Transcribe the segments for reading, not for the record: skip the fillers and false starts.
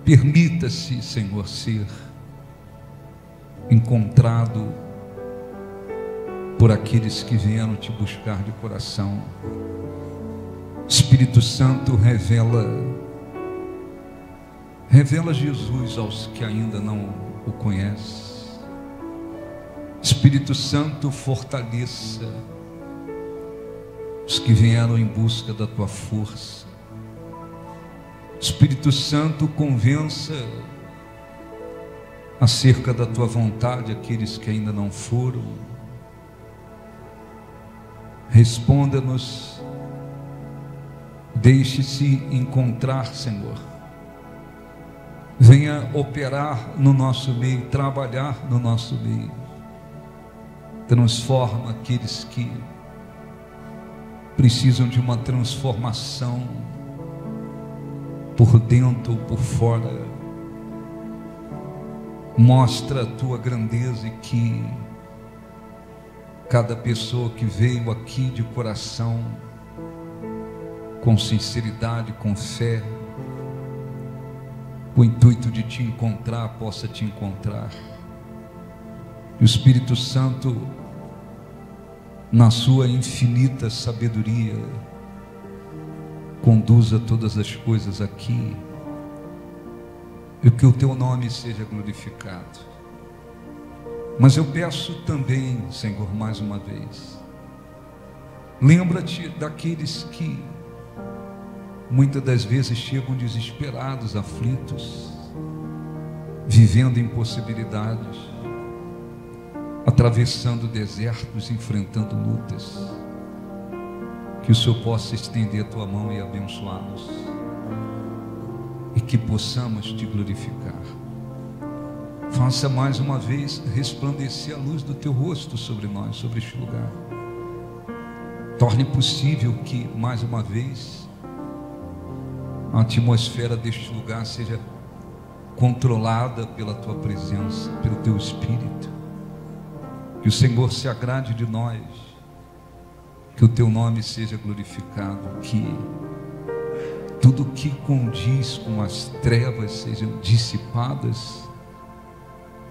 Permita-se, Senhor, ser encontrado por aqueles que vieram te buscar de coração. Espírito Santo, revela Jesus aos que ainda não o conhecem. Espírito Santo, fortaleça os que vieram em busca da tua força. Espírito Santo, convença acerca da tua vontade aqueles que ainda não foram. Responda-nos, deixe-se encontrar, Senhor. Venha operar no nosso meio, trabalhar no nosso meio. Transforma aqueles que precisam de uma transformação por dentro ou por fora. Mostra a tua grandeza e que cada pessoa que veio aqui de coração, com sinceridade, com fé, com o intuito de te encontrar, possa te encontrar. E o Espírito Santo, na sua infinita sabedoria, conduza todas as coisas aqui, e que o teu nome seja glorificado. Mas eu peço também, Senhor, mais uma vez, lembra-te daqueles que muitas das vezes chegam desesperados, aflitos, vivendo impossibilidades, atravessando desertos, enfrentando lutas. Que o Senhor possa estender a tua mão e abençoá-los, e que possamos te glorificar. Faça mais uma vez resplandecer a luz do teu rosto sobre nós, sobre este lugar. Torne possível que mais uma vez a atmosfera deste lugar seja controlada pela tua presença, pelo teu Espírito. Que o Senhor se agrade de nós, que o teu nome seja glorificado, que tudo que condiz com as trevas sejam dissipadas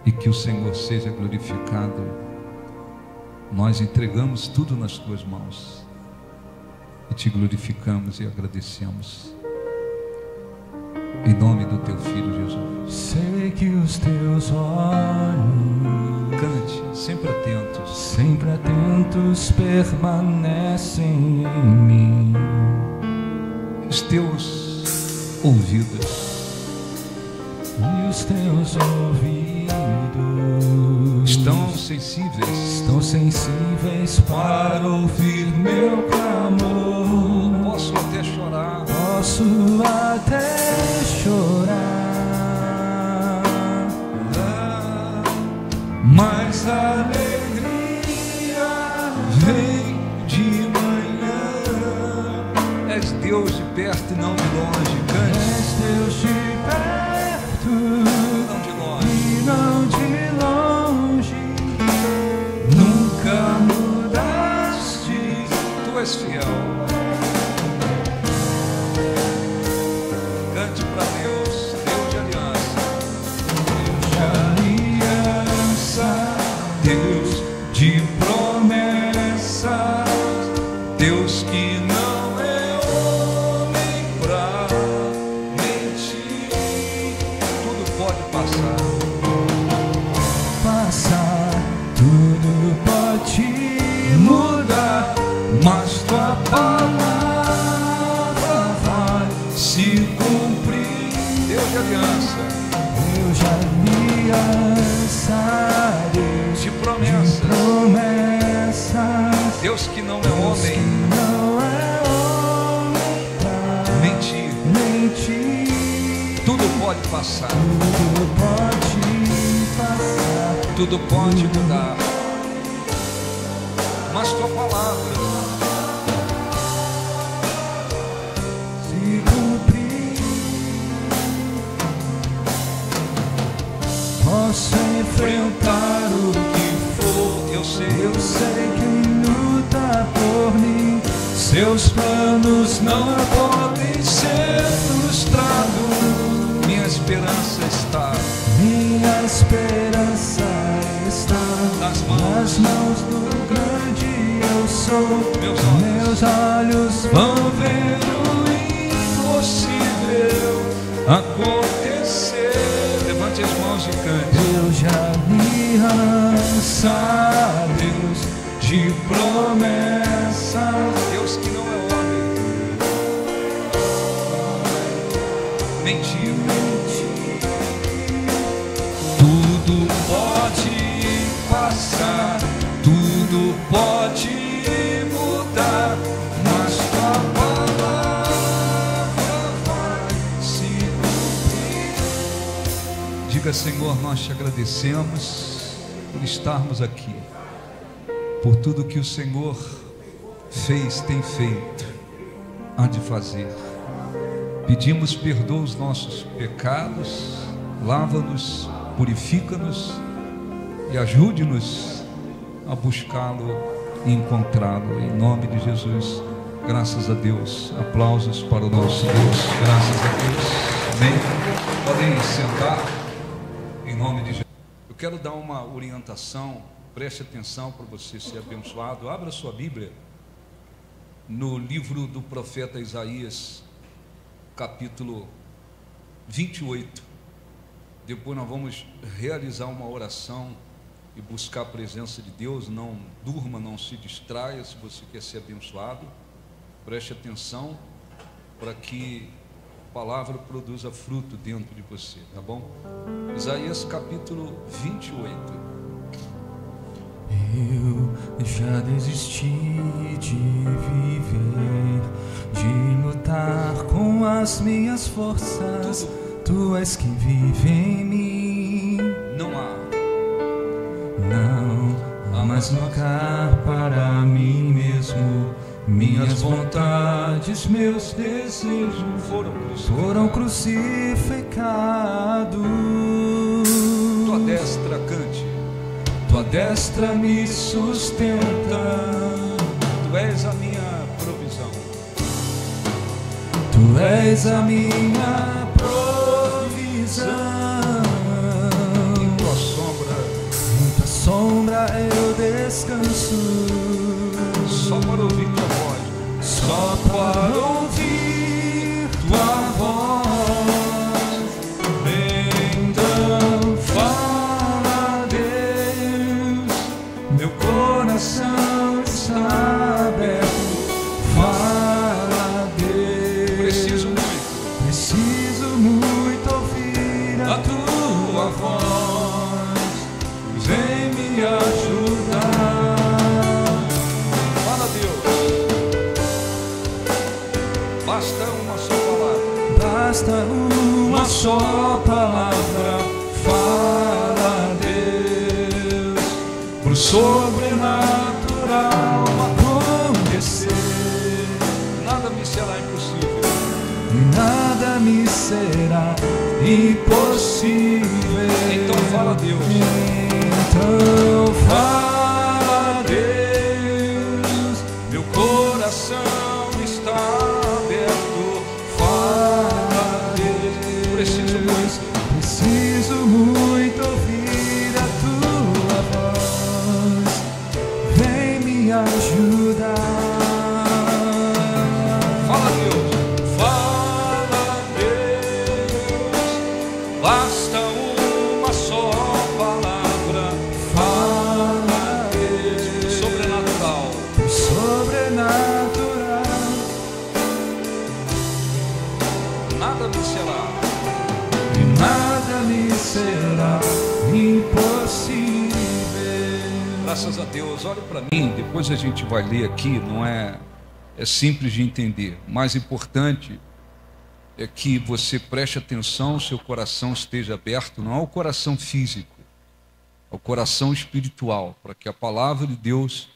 e que o Senhor seja glorificado. Nós entregamos tudo nas tuas mãos e te glorificamos e agradecemos, em nome do teu Filho Jesus. Sei que os teus olhos, cante, sempre atentos permanecem em mim. Os teus ouvidos e os teus ouvidos estão sensíveis para ouvir meu clamor. Posso até chorar, mas a alegria vem de manhã. És Deus de perto e não de longe. Cante. És Deus de perto não de e não de longe. Nunca mudaste. Tu és fiel. Cante para Deus, Deus de aliança. Deus de promessas, Deus que não é homem pra mentir. Tudo pode passar, tudo pode mudar, mas tua palavra vai se cumprir. Deus de aliança, Deus de aliança, Deus de promessas, Deus que não é homem pra mentir. Tudo pode passar, tudo pode mudar, mas tua palavra se cumprir. Posso enfrentar o que for, eu sei quem luta por mim. Seus planos não podem ser frustrados. Minhas esperança está, minha esperança está nas nas mãos. mãos do grande eu sou. Meus olhos vão ver o impossível acontecer. Levante as mãos e cante. Eu já me Deus de promessas. Deus que não é homem, mentiu. Tudo pode passar, tudo pode mudar, mas tua palavra vai se cumprir. Diga, Senhor, nós te agradecemos por estarmos aqui, por tudo que o Senhor fez, tem feito, há de fazer. Pedimos perdoa os nossos pecados, lava-nos, purifica-nos e ajude-nos a buscá-lo e encontrá-lo. Em nome de Jesus, graças a Deus. Aplausos para o nosso Deus. Graças a Deus. Amém. Podem sentar em nome de Jesus. Eu quero dar uma orientação, preste atenção para você ser abençoado. Abra sua Bíblia no livro do profeta Isaías, capítulo 28. Depois nós vamos realizar uma oração e buscar a presença de Deus. Não durma, não se distraia. Se você quer ser abençoado, preste atenção para que a palavra produza fruto dentro de você, tá bom? Isaías capítulo 28. Eu já desisti de viver, de lutar com as minhas forças. Tu és quem vive em mim. Não há mais lugar para mim mesmo. Minhas vontades, meus desejos foram crucificados. Tua destra cante, tua destra me sustenta. tu és a minha provisão. Tu és a minha provisão. Em tua sombra eu descanso. Só para ouvir tua voz, só para ouvir tua voz. Então fala, Deus, meu coração está aberto. Fala, Deus, preciso muito ouvir a tua voz. Vem me ajudar. fala, Deus. Basta uma só palavra. Basta uma só palavra. Fala, Deus, pro sobrenatural acontecer. Nada me será impossível. Nada me será impossível. Então fala, Deus. Então fala, Deus, meu coração está aberto. Fala, Deus, preciso muito ouvir a tua voz. Vem me ajudar. Fala, Deus. Basta uma só palavra. Fala, Deus, Sobrenatural. sobrenatural. Nada me será. E nada me será impossível. Graças a Deus. Olha para mim, depois a gente vai ler aqui. Não é simples de entender. O mais importante é que você preste atenção, seu coração esteja aberto, não ao coração físico, ao coração espiritual, para que a palavra de Deus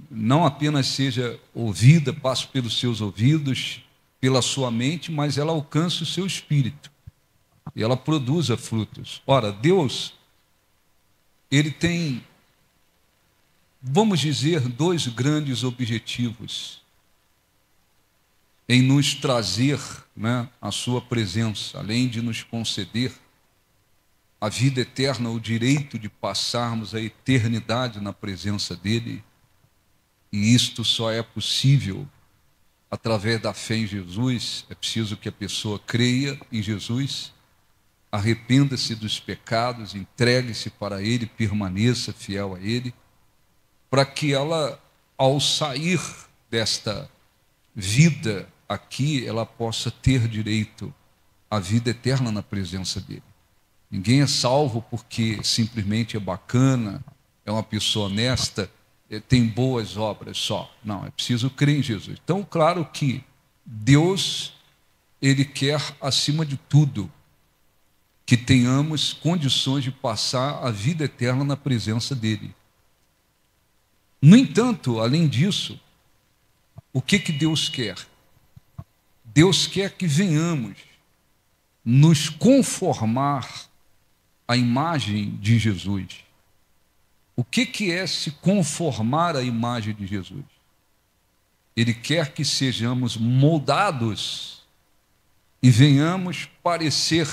não apenas seja ouvida, passe pelos seus ouvidos, pela sua mente, mas ela alcance o seu espírito e ela produza frutos. Ora, Deus, Ele tem, vamos dizer, dois grandes objetivos. em nos trazer, né, a sua presença, além de nos conceder a vida eterna, o direito de passarmos a eternidade na presença dele. E isto só é possível através da fé em Jesus. É preciso que a pessoa creia em Jesus, arrependa-se dos pecados, entregue-se para ele, permaneça fiel a ele, para que ela, ao sair desta vida aqui, ela possa ter direito à vida eterna na presença dele. Ninguém é salvo porque simplesmente é bacana, é uma pessoa honesta, tem boas obras só. Não, é preciso crer em Jesus. Então, claro que Deus, ele quer, acima de tudo, que tenhamos condições de passar a vida eterna na presença dele. No entanto, além disso, o que Deus quer? Deus quer que venhamos nos conformar à imagem de Jesus. O que é se conformar à imagem de Jesus? Ele quer que sejamos moldados e venhamos parecer,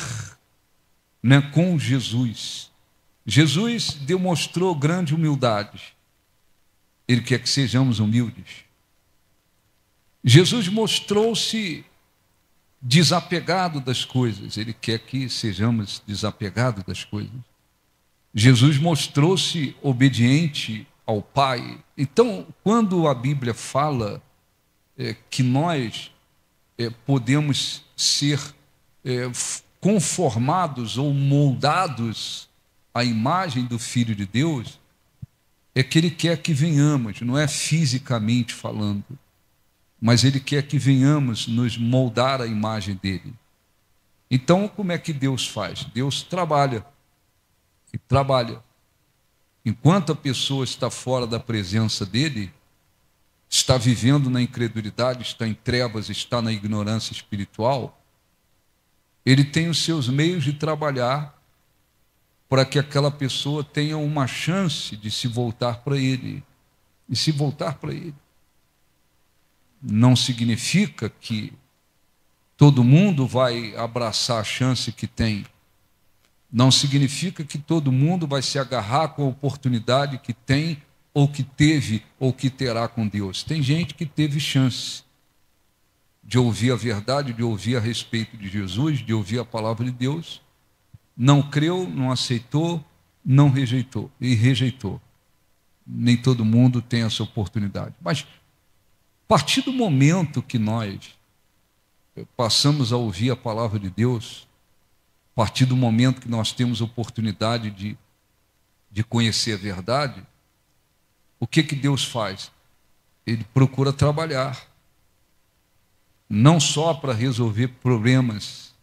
né, com Jesus. Jesus demonstrou grande humildade. Ele quer que sejamos humildes. Jesus mostrou-se desapegado das coisas. Ele quer que sejamos desapegados das coisas. Jesus mostrou-se obediente ao Pai. Então, quando a Bíblia fala que nós podemos ser conformados ou moldados à imagem do Filho de Deus, é que Ele quer que venhamos, não é fisicamente falando, mas Ele quer que venhamos nos moldar à imagem dEle. Então, como é que Deus faz? Deus trabalha. E trabalha. Enquanto a pessoa está fora da presença dele, está vivendo na incredulidade, está em trevas, está na ignorância espiritual, ele tem os seus meios de trabalhar para que aquela pessoa tenha uma chance de se voltar para ele. E se voltar para ele não significa que todo mundo vai abraçar a chance que tem. Não significa que todo mundo vai se agarrar com a oportunidade que tem, ou que teve, ou que terá com Deus. Tem gente que teve chance de ouvir a verdade, de ouvir a respeito de Jesus, de ouvir a palavra de Deus, não creu, não aceitou, não rejeitou, e rejeitou. Nem todo mundo tem essa oportunidade. Mas, a partir do momento que nós passamos a ouvir a palavra de Deus, a partir do momento que nós temos oportunidade de conhecer a verdade, o que Deus faz? Ele procura trabalhar, não só para resolver problemas,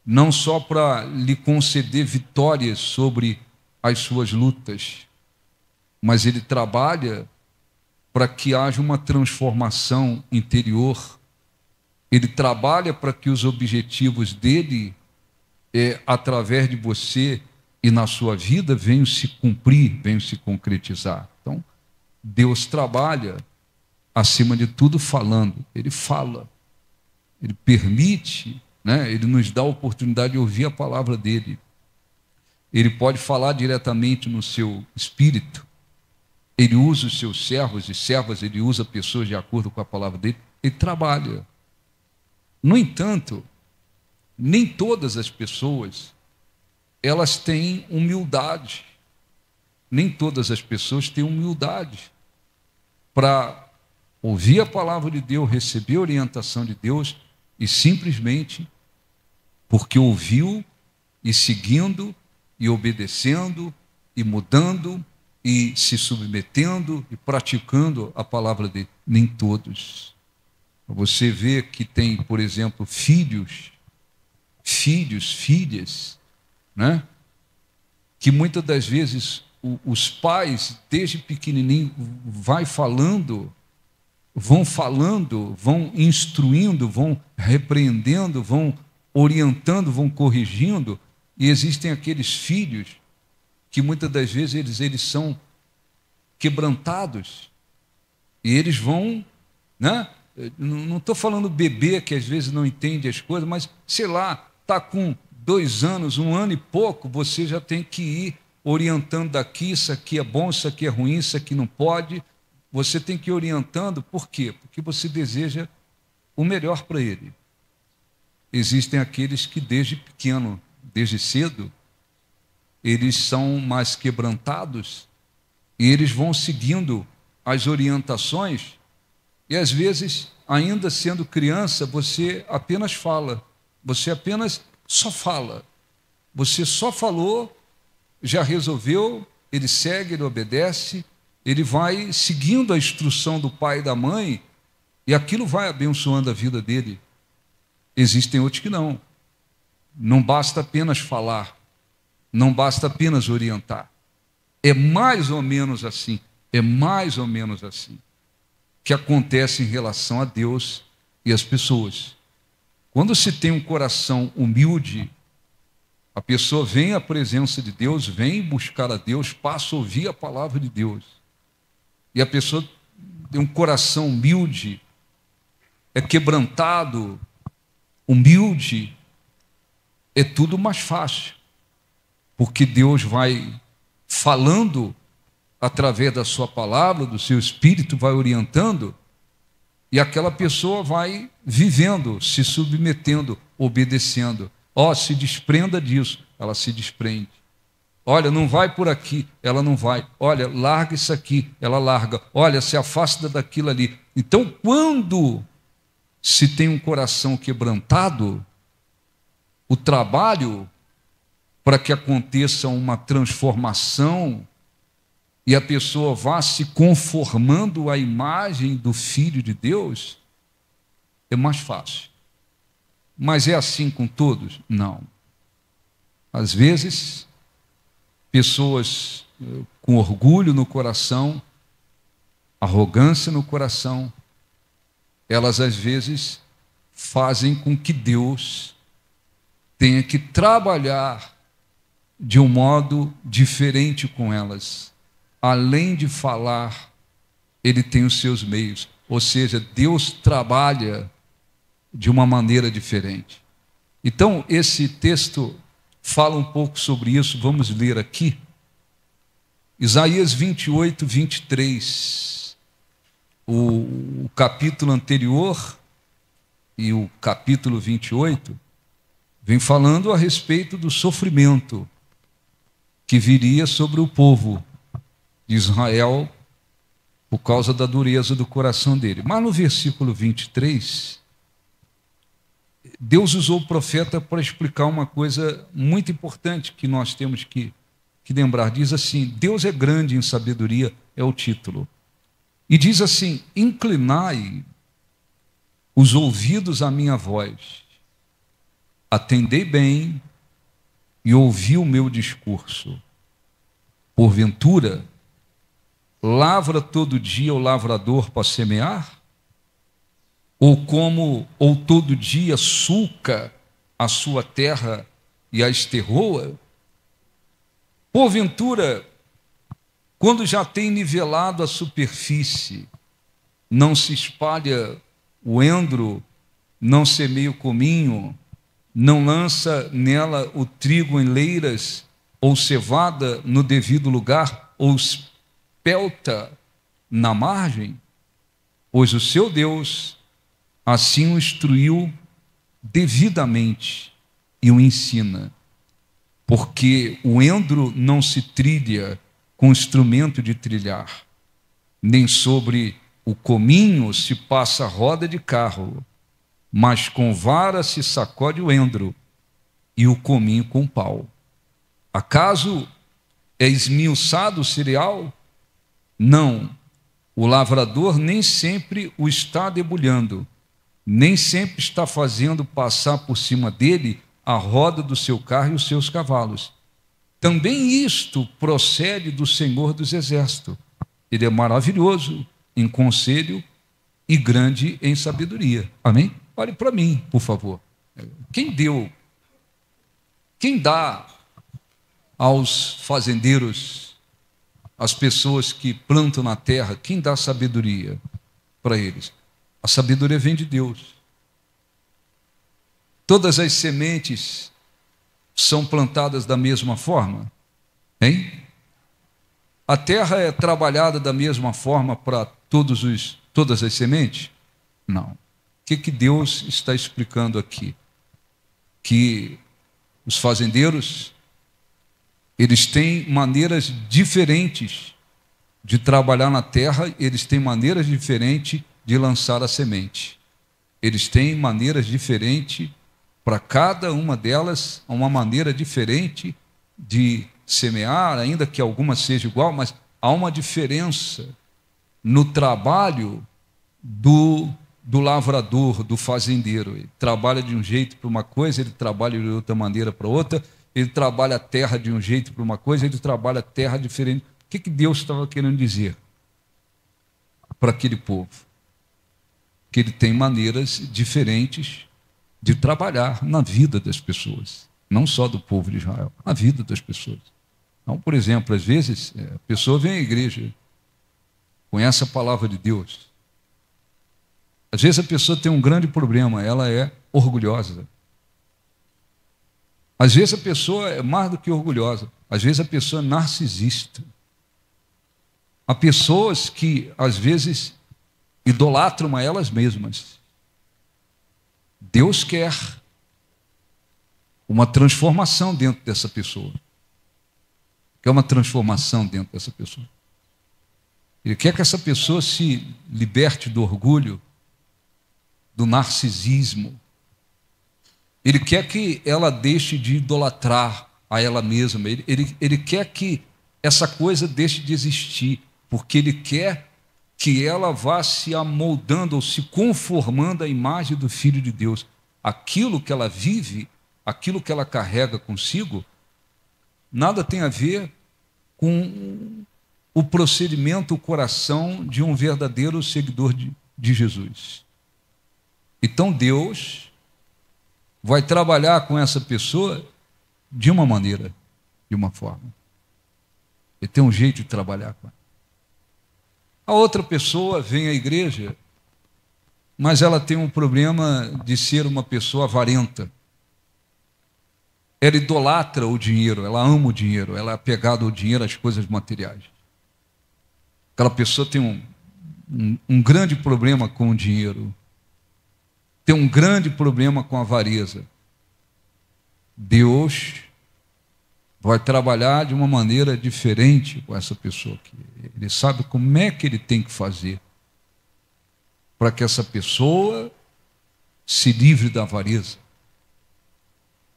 não só para lhe conceder vitórias sobre as suas lutas, mas Ele trabalha para que haja uma transformação interior. Ele trabalha para que os objetivos dele, através de você e na sua vida, venham se cumprir, venham se concretizar. Então, Deus trabalha, acima de tudo, falando. Ele fala, Ele permite, né? Ele nos dá a oportunidade de ouvir a palavra dele. Ele pode falar diretamente no seu espírito. Ele usa os seus servos e servas, ele usa pessoas de acordo com a palavra dele. Ele trabalha. No entanto, nem todas as pessoas, elas têm humildade. Nem todas as pessoas têm humildade para ouvir a palavra de Deus, receber a orientação de Deus e simplesmente, porque ouviu e seguindo e obedecendo e mudando e se submetendo e praticando a palavra dele. Nem todos. Você vê que tem, por exemplo, filhos, filhas, né? Que muitas das vezes os pais, desde pequenininho, vão falando, vão instruindo, vão repreendendo, vão orientando, vão corrigindo, e existem aqueles filhos que muitas das vezes eles são quebrantados, e eles vão, né, não estou falando bebê que às vezes não entende as coisas, mas, sei lá, está com 2 anos, 1 ano e pouco, você já tem que ir orientando daqui, isso aqui é bom, isso aqui é ruim, isso aqui não pode. Você tem que ir orientando, por quê? Porque você deseja o melhor para ele. Existem aqueles que desde pequeno, desde cedo, eles são mais quebrantados e eles vão seguindo as orientações e às vezes, ainda sendo criança, você apenas fala, você apenas só fala. Você só falou, já resolveu, ele segue, ele obedece, ele vai seguindo a instrução do pai e da mãe e aquilo vai abençoando a vida dele. Existem outros que não. Não basta apenas falar, não basta apenas orientar. É mais ou menos assim, que acontece em relação a Deus e as pessoas. Quando se tem um coração humilde, a pessoa vem à presença de Deus, vem buscar a Deus, passa a ouvir a palavra de Deus. E a pessoa tem um coração humilde, é quebrantado, humilde, é tudo mais fácil. Porque Deus vai falando através da sua palavra, do seu espírito, vai orientando, e aquela pessoa vai vivendo, se submetendo, obedecendo. Se desprenda disso, ela se desprende. Olha, não vai por aqui, ela não vai. Olha, larga isso aqui, ela larga. Olha, se afasta daquilo ali. Então, quando se tem um coração quebrantado, o trabalho para que aconteça uma transformação e a pessoa vá se conformando à imagem do Filho de Deus, é mais fácil. Mas é assim com todos? Não. Às vezes, pessoas com orgulho no coração, arrogância no coração, elas às vezes fazem com que Deus tenha que trabalhar de um modo diferente com elas. Além de falar, ele tem os seus meios. Ou seja, Deus trabalha de uma maneira diferente. Então, esse texto fala um pouco sobre isso, vamos ler aqui. Isaías 28, 23. O capítulo anterior e o capítulo 28 vem falando a respeito do sofrimento que viria sobre o povo de Israel por causa da dureza do coração dele. Mas no versículo 23, Deus usou o profeta para explicar uma coisa muito importante que nós temos que lembrar. Diz assim: Deus é grande em sabedoria, é o título. E diz assim: inclinai os ouvidos à minha voz, atendei bem e ouvi o meu discurso. Porventura, lavra todo dia o lavrador para semear? Ou todo dia sulca a sua terra e a esterroa? Porventura, quando já tem nivelado a superfície, não se espalha o endro, não semeia o cominho, não lança nela o trigo em leiras, ou cevada no devido lugar, ou espelta na margem? Pois o seu Deus assim o instruiu devidamente e o ensina. Porque o endro não se trilha com instrumento de trilhar, nem sobre o cominho se passa roda de carro, mas com vara se sacode o endro e o cominho com pau. Acaso é esmiuçado o cereal? Não, o lavrador nem sempre o está debulhando, nem sempre está fazendo passar por cima dele a roda do seu carro e os seus cavalos. Também isto procede do Senhor dos Exércitos. Ele é maravilhoso em conselho e grande em sabedoria. Amém? Olhe para mim, por favor. Quem dá aos fazendeiros, às pessoas que plantam na terra, quem dá sabedoria para eles? A sabedoria vem de Deus. Todas as sementes são plantadas da mesma forma, hein? A terra é trabalhada da mesma forma para todas as sementes? Não. O que Deus está explicando aqui? Que os fazendeiros, eles têm maneiras diferentes de trabalhar na terra, eles têm maneiras diferentes de lançar a semente. Eles têm maneiras diferentes, para cada uma delas, uma maneira diferente de semear, ainda que alguma seja igual, mas há uma diferença no trabalho do lavrador, do fazendeiro. Ele trabalha de um jeito para uma coisa, ele trabalha de outra maneira para outra, ele trabalha a terra de um jeito para uma coisa, ele trabalha a terra diferente. O que Deus estava querendo dizer para aquele povo? Que ele tem maneiras diferentes de trabalhar na vida das pessoas, não só do povo de Israel, na vida das pessoas. Então, por exemplo, às vezes a pessoa vem à igreja, conhece a palavra de Deus. Às vezes a pessoa tem um grande problema, ela é orgulhosa. Às vezes a pessoa é mais do que orgulhosa, às vezes a pessoa é narcisista. Há pessoas que, às vezes, idolatram a elas mesmas. Deus quer uma transformação dentro dessa pessoa. Quer uma transformação dentro dessa pessoa. Ele quer que essa pessoa se liberte do orgulho, do narcisismo. Ele quer que ela deixe de idolatrar a ela mesma. Ele quer que essa coisa deixe de existir, porque ele quer que ela vá se amoldando ou se conformando à imagem do Filho de Deus. Aquilo que ela vive, aquilo que ela carrega consigo, nada tem a ver com o procedimento, o coração de um verdadeiro seguidor de Jesus. Então Deus vai trabalhar com essa pessoa de uma maneira, de uma forma. Ele tem um jeito de trabalhar com ela. A outra pessoa vem à igreja, mas ela tem um problema de ser uma pessoa avarenta. Ela idolatra o dinheiro, ela ama o dinheiro, ela é apegada ao dinheiro, às coisas materiais. Aquela pessoa tem um grande problema com o dinheiro, tem um grande problema com a avareza. Deus vai trabalhar de uma maneira diferente com essa pessoa aqui. Ele sabe como é que ele tem que fazer para que essa pessoa se livre da avareza.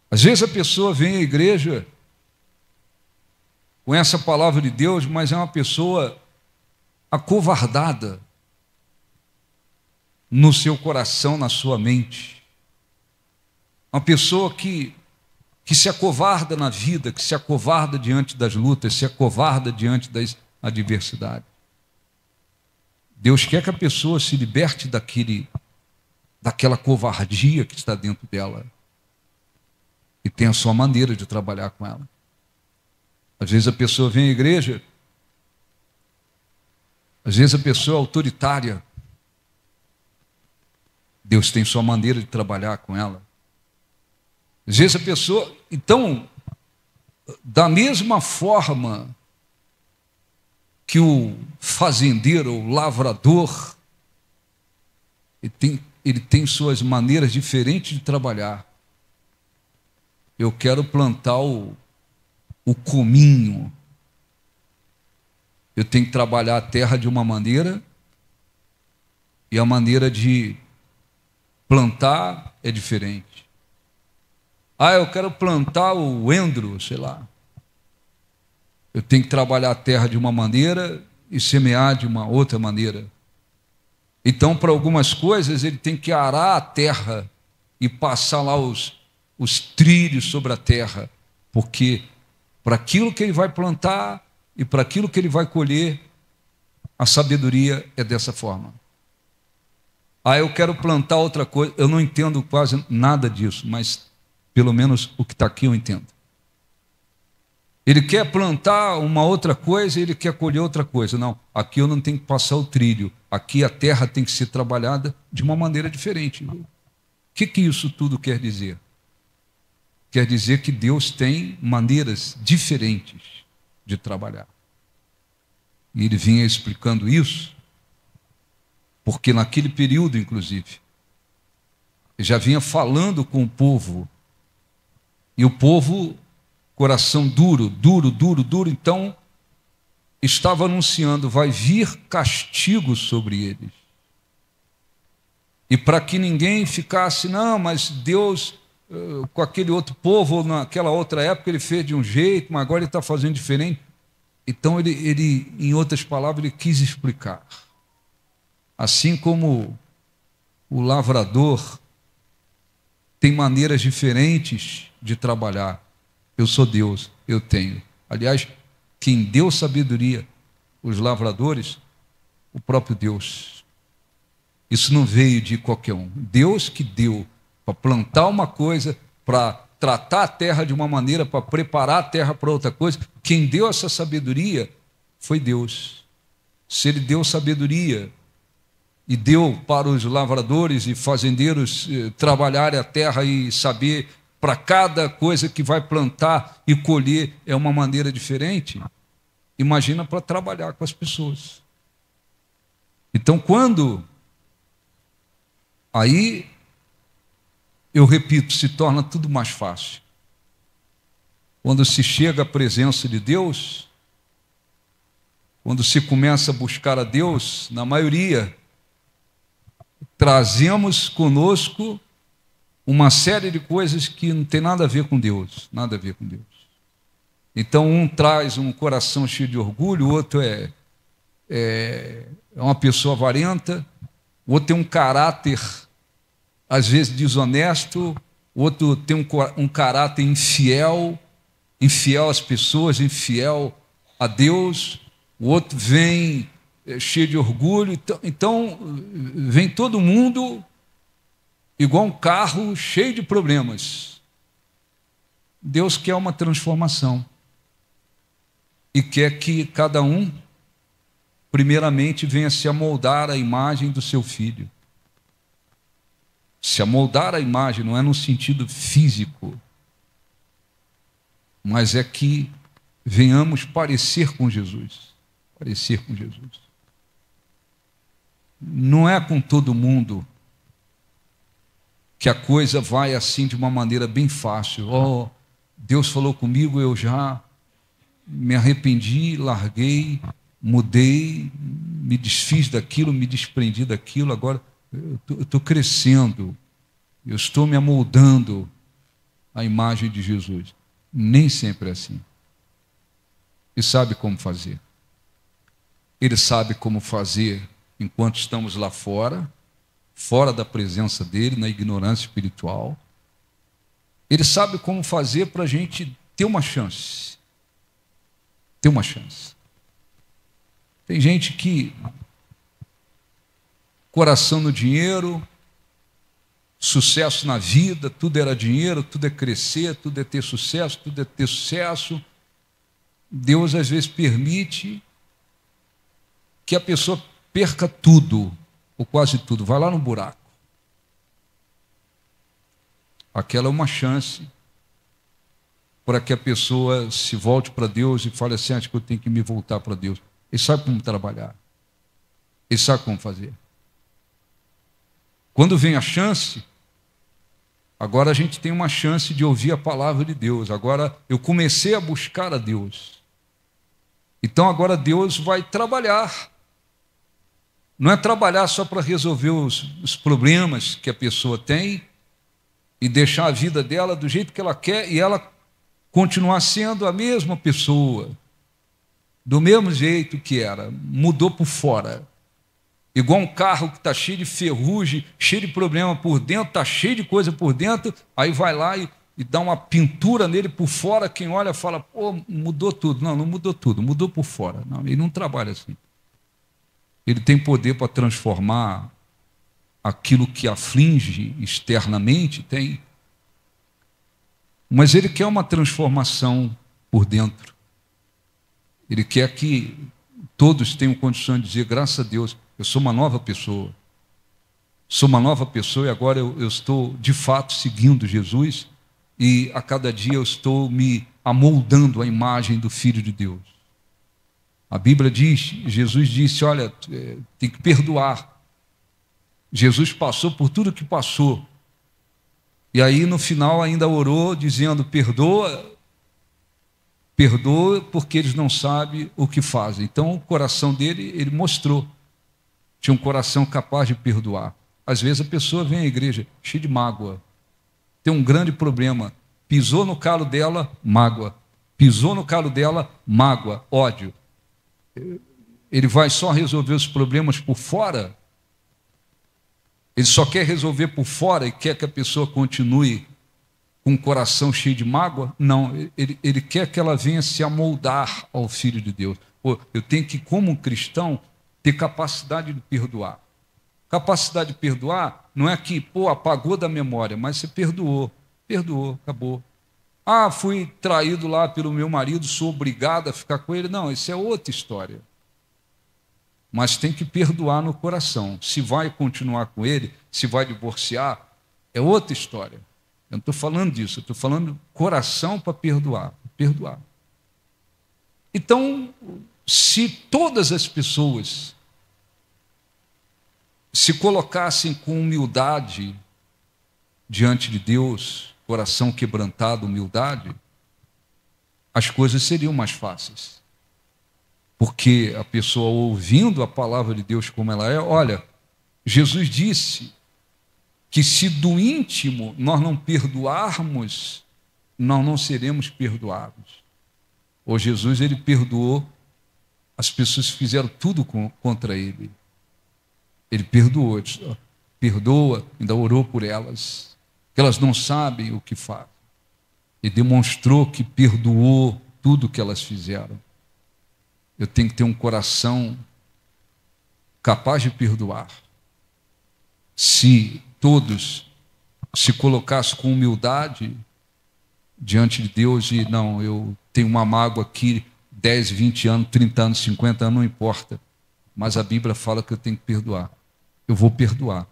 Às vezes a pessoa vem à igreja com essa palavra de Deus, mas é uma pessoa acovardada no seu coração, na sua mente. Uma pessoa que se acovarda na vida, que se acovarda diante das lutas, se acovarda diante das adversidades. Deus quer que a pessoa se liberte daquela covardia que está dentro dela e tenha a sua maneira de trabalhar com ela. Às vezes a pessoa vem à igreja, às vezes a pessoa é autoritária. Deus tem sua maneira de trabalhar com ela. Às vezes a pessoa, então, da mesma forma que o fazendeiro, o lavrador, ele tem suas maneiras diferentes de trabalhar. Eu quero plantar o cominho. Eu tenho que trabalhar a terra de uma maneira, e a maneira de plantar é diferente. Eu quero plantar o endro, sei lá. Eu tenho que trabalhar a terra de uma maneira e semear de uma outra maneira. Então, para algumas coisas, ele tem que arar a terra e passar lá os trilhos sobre a terra, porque para aquilo que ele vai plantar e para aquilo que ele vai colher, a sabedoria é dessa forma. Eu quero plantar outra coisa. Eu não entendo quase nada disso, mas pelo menos o que está aqui eu entendo. Ele quer plantar uma outra coisa, ele quer colher outra coisa. Não, aqui eu não tenho que passar o trilho. Aqui a terra tem que ser trabalhada de uma maneira diferente. O que isso tudo quer dizer? Quer dizer que Deus tem maneiras diferentes de trabalhar. E ele vinha explicando isso, porque naquele período, inclusive, ele já vinha falando com o povo, e o povo, coração duro, então estava anunciando, vai vir castigo sobre eles. E para que ninguém ficasse, não, mas Deus, com aquele outro povo, ou naquela outra época, ele fez de um jeito, mas agora ele está fazendo diferente. Então, ele, em outras palavras, ele quis explicar. Assim como o lavrador tem maneiras diferentes de trabalhar. Eu sou Deus, eu tenho. Aliás, quem deu sabedoria, os lavradores, o próprio Deus. Isso não veio de qualquer um. Deus que deu para plantar uma coisa, para tratar a terra de uma maneira, para preparar a terra para outra coisa. Quem deu essa sabedoria foi Deus. Se Ele deu sabedoria e deu para os lavradores e fazendeiros trabalharem a terra e saber para cada coisa que vai plantar e colher é uma maneira diferente, imagina para trabalhar com as pessoas. Então, quando aí, eu repito, se torna tudo mais fácil. Quando se chega à presença de Deus, quando se começa a buscar a Deus, na maioria, trazemos conosco uma série de coisas que não tem nada a ver com Deus, nada a ver com Deus. Então, um traz um coração cheio de orgulho, o outro é uma pessoa avarenta, o outro tem um caráter, às vezes, desonesto, o outro tem um caráter infiel às pessoas, infiel a Deus, o outro vem cheio de orgulho. Então, vem todo mundo igual um carro cheio de problemas. Deus quer uma transformação e quer que cada um, primeiramente, venha se amoldar à imagem do seu filho. Se amoldar à imagem não é no sentido físico, mas é que venhamos parecer com Jesus. Parecer com Jesus. Não é com todo mundo que a coisa vai assim de uma maneira bem fácil. Oh, Deus falou comigo, eu já me arrependi, larguei, mudei, me desfiz daquilo, me desprendi daquilo, agora eu estou crescendo, eu estou me amoldando à imagem de Jesus. Nem sempre é assim. E sabe como fazer. Ele sabe como fazer enquanto estamos lá fora da presença dele, na ignorância espiritual. Ele sabe como fazer para a gente ter uma chance. Ter uma chance. Tem gente que coração no dinheiro, sucesso na vida, tudo era dinheiro, tudo é crescer, tudo é ter sucesso, tudo é ter sucesso. Deus às vezes permite que a pessoa perca tudo, ou quase tudo, vai lá no buraco. Aquela é uma chance para que a pessoa se volte para Deus e fale assim, acho que eu tenho que me voltar para Deus. Ele sabe como trabalhar. Ele sabe como fazer. Quando vem a chance, agora a gente tem uma chance de ouvir a palavra de Deus. Agora eu comecei a buscar a Deus. Então agora Deus vai trabalhar. Não é trabalhar só para resolver os problemas que a pessoa tem e deixar a vida dela do jeito que ela quer e ela continuar sendo a mesma pessoa, do mesmo jeito que era, mudou por fora. Igual um carro que está cheio de ferrugem, cheio de problema por dentro, está cheio de coisa por dentro, aí vai lá e dá uma pintura nele por fora, quem olha fala, pô, mudou tudo. Não, não mudou tudo, mudou por fora. Não, ele não trabalha assim. Ele tem poder para transformar aquilo que aflige externamente, tem. Mas ele quer uma transformação por dentro. Ele quer que todos tenham condições de dizer, graças a Deus, eu sou uma nova pessoa. Sou uma nova pessoa e agora eu estou, de fato, seguindo Jesus e a cada dia eu estou me amoldando à imagem do Filho de Deus. A Bíblia diz, Jesus disse, olha, tem que perdoar. Jesus passou por tudo que passou. E aí no final ainda orou dizendo, perdoa porque eles não sabem o que fazem. Então o coração dele, ele mostrou. Tinha um coração capaz de perdoar. Às vezes a pessoa vem à igreja cheia de mágoa. Tem um grande problema. Pisou no calo dela, mágoa. Pisou no calo dela, mágoa, ódio. Ele vai só resolver os problemas por fora? Ele só quer resolver por fora e quer que a pessoa continue com o coração cheio de mágoa? Não, ele quer que ela venha se amoldar ao Filho de Deus. Eu tenho que, como um cristão, ter capacidade de perdoar. Capacidade de perdoar não é que, apagou da memória, mas você perdoou, acabou. Fui traído lá pelo meu marido, sou obrigado a ficar com ele. Não, isso é outra história. Mas tem que perdoar no coração. Se vai continuar com ele, se vai divorciar, é outra história. Eu não estou falando disso, eu estou falando coração para perdoar. Então, se todas as pessoas se colocassem com humildade diante de Deus, coração quebrantado, humildade, as coisas seriam mais fáceis. Porque a pessoa ouvindo a palavra de Deus como ela é, olha, Jesus disse que se do íntimo nós não perdoarmos, nós não seremos perdoados. O Jesus, ele perdoou as pessoas que fizeram tudo contra ele. Ele perdoou, perdoa, ainda orou por elas, que elas não sabem o que fazem. Ele demonstrou que perdoou tudo que elas fizeram. Eu tenho que ter um coração capaz de perdoar. Se todos se colocassem com humildade diante de Deus e não, eu tenho uma mágoa aqui, 10, 20 anos, 30 anos, 50 anos, não importa. Mas a Bíblia fala que eu tenho que perdoar. Eu vou perdoar.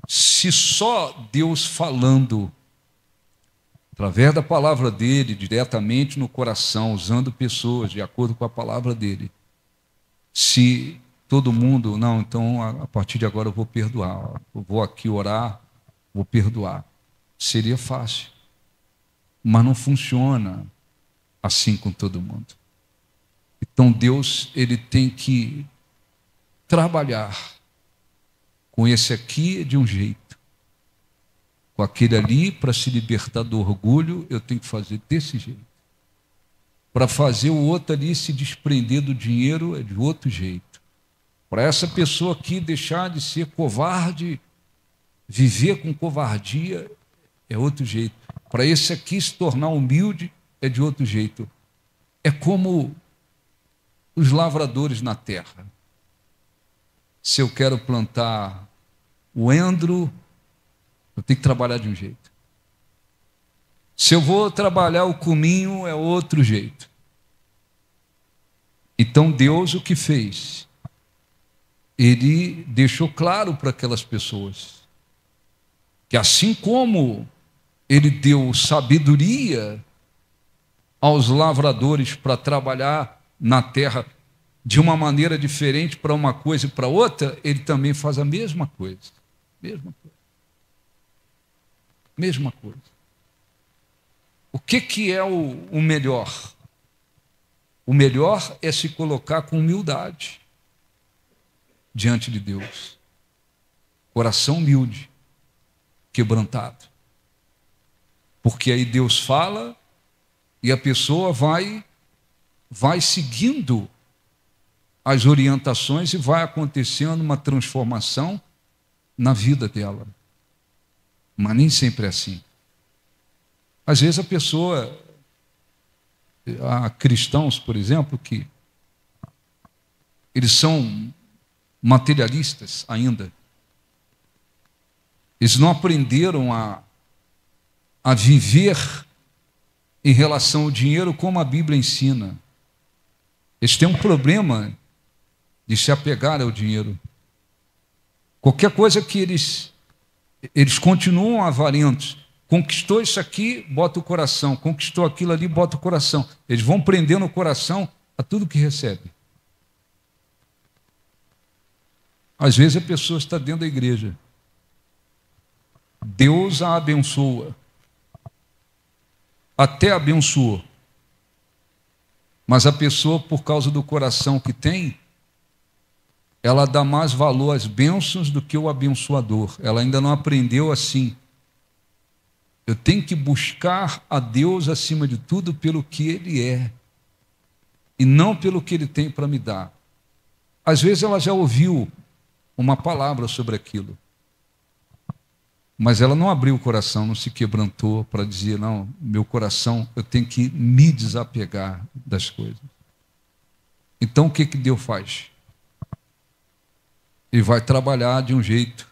Se só Deus falando, através da palavra dele, diretamente no coração, usando pessoas de acordo com a palavra dele, se todo mundo, não, então a partir de agora eu vou perdoar, eu vou aqui orar, vou perdoar, seria fácil. Mas não funciona assim com todo mundo. Então Deus, ele tem que trabalhar com esse aqui de um jeito, com aquele ali, para se libertar do orgulho, eu tenho que fazer desse jeito. Para fazer o outro ali se desprender do dinheiro, é de outro jeito. Para essa pessoa aqui deixar de ser covarde, viver com covardia, é outro jeito. Para esse aqui se tornar humilde, é de outro jeito. É como os lavradores na terra. Se eu quero plantar o endro, eu tenho que trabalhar de um jeito. Se eu vou trabalhar o cominho, é outro jeito. Então Deus o que fez? Ele deixou claro para aquelas pessoas que assim como ele deu sabedoria aos lavradores para trabalhar na terra de uma maneira diferente para uma coisa e para outra, ele também faz a mesma coisa. Mesma coisa. O que é o melhor? O melhor é se colocar com humildade diante de Deus. Coração humilde, quebrantado. Porque aí Deus fala e a pessoa vai seguindo as orientações e vai acontecendo uma transformação na vida dela. Mas nem sempre é assim. Às vezes a pessoa, há cristãos, por exemplo, que eles são materialistas ainda. Eles não aprenderam a viver em relação ao dinheiro como a Bíblia ensina. Eles têm um problema de se apegar ao dinheiro. Qualquer coisa que eles continuam avarentos. Conquistou isso aqui, bota o coração. Conquistou aquilo ali, bota o coração. Eles vão prendendo o coração a tudo que recebe. Às vezes a pessoa está dentro da igreja. Deus a abençoa. Até abençoou. Mas a pessoa, por causa do coração que tem, ela dá mais valor às bênçãos do que o abençoador. Ela ainda não aprendeu assim. Eu tenho que buscar a Deus acima de tudo pelo que Ele é, e não pelo que Ele tem para me dar. Às vezes ela já ouviu uma palavra sobre aquilo, mas ela não abriu o coração, não se quebrantou para dizer, não, meu coração, eu tenho que me desapegar das coisas. Então o que Deus faz? Ele vai trabalhar de um jeito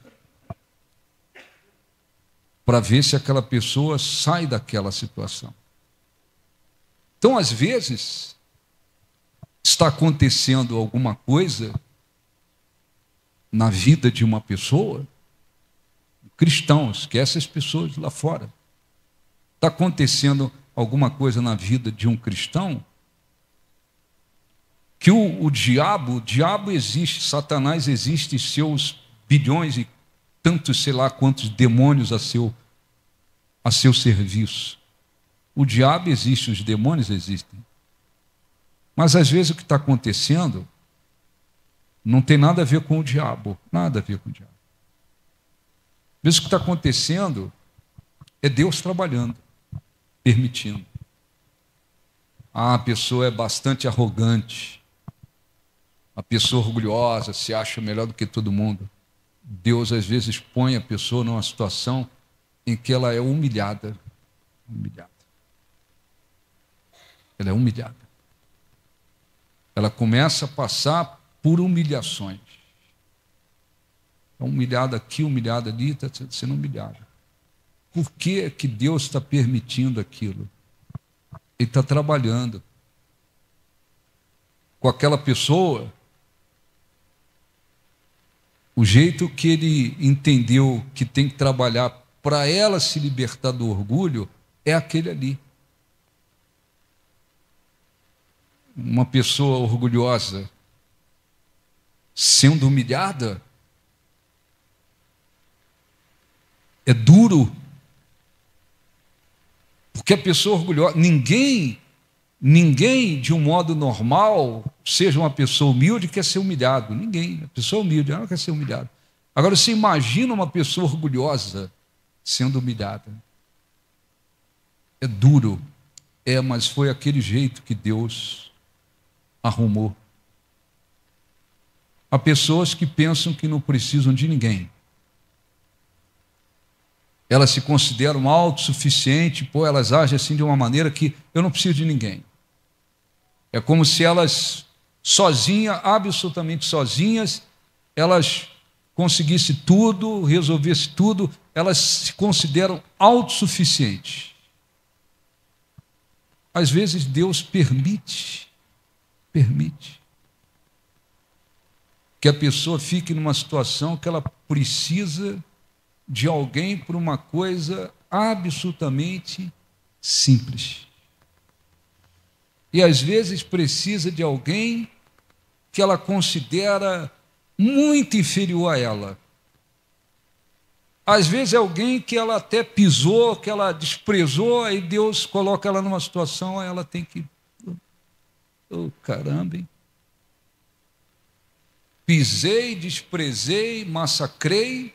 para ver se aquela pessoa sai daquela situação. Então, às vezes, está acontecendo alguma coisa na vida de uma pessoa, cristãos, que essas pessoas lá fora. Está acontecendo alguma coisa na vida de um cristão que o diabo existe, Satanás existe, seus bilhões e tantos, sei lá quantos demônios a seu serviço. O diabo existe, os demônios existem. Mas às vezes o que está acontecendo não tem nada a ver com o diabo, nada a ver com o diabo. Às vezes o que está acontecendo é Deus trabalhando, permitindo. A pessoa é bastante arrogante, a pessoa orgulhosa, se acha melhor do que todo mundo. Deus às vezes põe a pessoa numa situação em que ela é humilhada. Ela é humilhada. Ela começa a passar por humilhações. É humilhada aqui, humilhada ali, está sendo humilhada. Por que Deus está permitindo aquilo? Ele está trabalhando com aquela pessoa. O jeito que ele entendeu que tem que trabalhar para ela se libertar do orgulho é aquele ali. Uma pessoa orgulhosa sendo humilhada é duro. Porque a pessoa orgulhosa, ninguém de um modo normal, seja uma pessoa humilde, quer ser humilhado. Ninguém. A pessoa humilde, ela não quer ser humilhada. Agora, você imagina uma pessoa orgulhosa sendo humilhada. É duro. Mas foi aquele jeito que Deus arrumou. Há pessoas que pensam que não precisam de ninguém. Elas se consideram autossuficientes, elas agem assim de uma maneira que eu não preciso de ninguém. É como se elas sozinhas, absolutamente sozinhas, elas conseguissem tudo, resolvessem tudo, elas se consideram autossuficientes. Às vezes Deus permite que a pessoa fique numa situação que ela precisa de alguém por uma coisa absolutamente simples. E às vezes precisa de alguém que ela considera muito inferior a ela. Às vezes é alguém que ela até pisou, que ela desprezou, aí Deus coloca ela numa situação, aí ela tem que... caramba, hein? Pisei, desprezei, massacrei,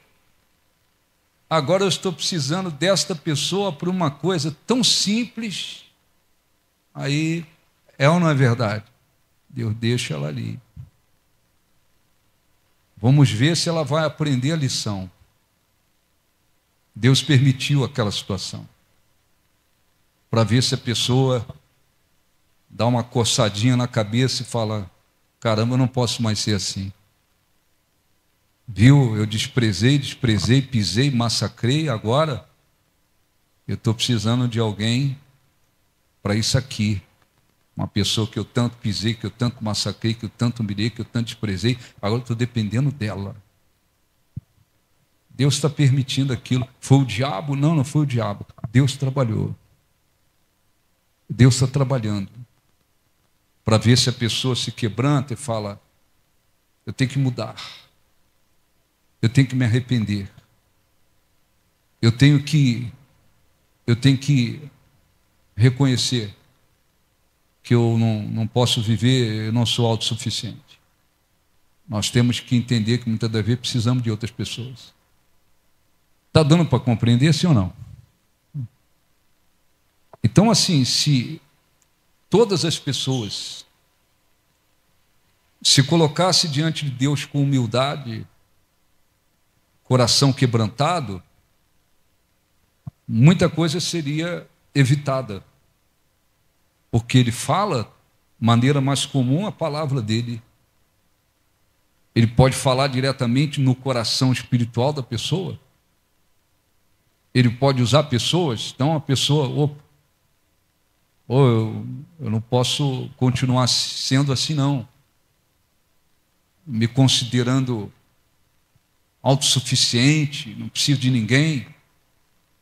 agora eu estou precisando desta pessoa por uma coisa tão simples. Aí, é ou não é verdade? Deus deixa ela ali. Vamos ver se ela vai aprender a lição. Deus permitiu aquela situação para ver se a pessoa dá uma coçadinha na cabeça e fala: caramba, eu não posso mais ser assim. Viu? Eu desprezei, pisei, massacrei, agora eu estou precisando de alguém para isso aqui. Uma pessoa que eu tanto pisei, que eu tanto massacrei, que eu tanto humilhei, que eu tanto desprezei, agora estou dependendo dela. Deus está permitindo aquilo. Foi o diabo? Não, não foi o diabo. Deus trabalhou. Deus está trabalhando para ver se a pessoa se quebranta e fala: eu tenho que mudar, eu tenho que me arrepender, eu tenho que reconhecer que eu não posso viver, eu não sou autossuficiente. Nós temos que entender que muitas das vezes precisamos de outras pessoas. Está dando para compreender, sim ou não? Então, assim, se todas as pessoas se colocassem diante de Deus com humildade, coração quebrantado, muita coisa seria evitada. Porque ele fala, de maneira mais comum, a palavra dele. Ele pode falar diretamente no coração espiritual da pessoa. Ele pode usar pessoas. Então a pessoa, eu não posso continuar sendo assim, não. Me considerando autossuficiente, não preciso de ninguém.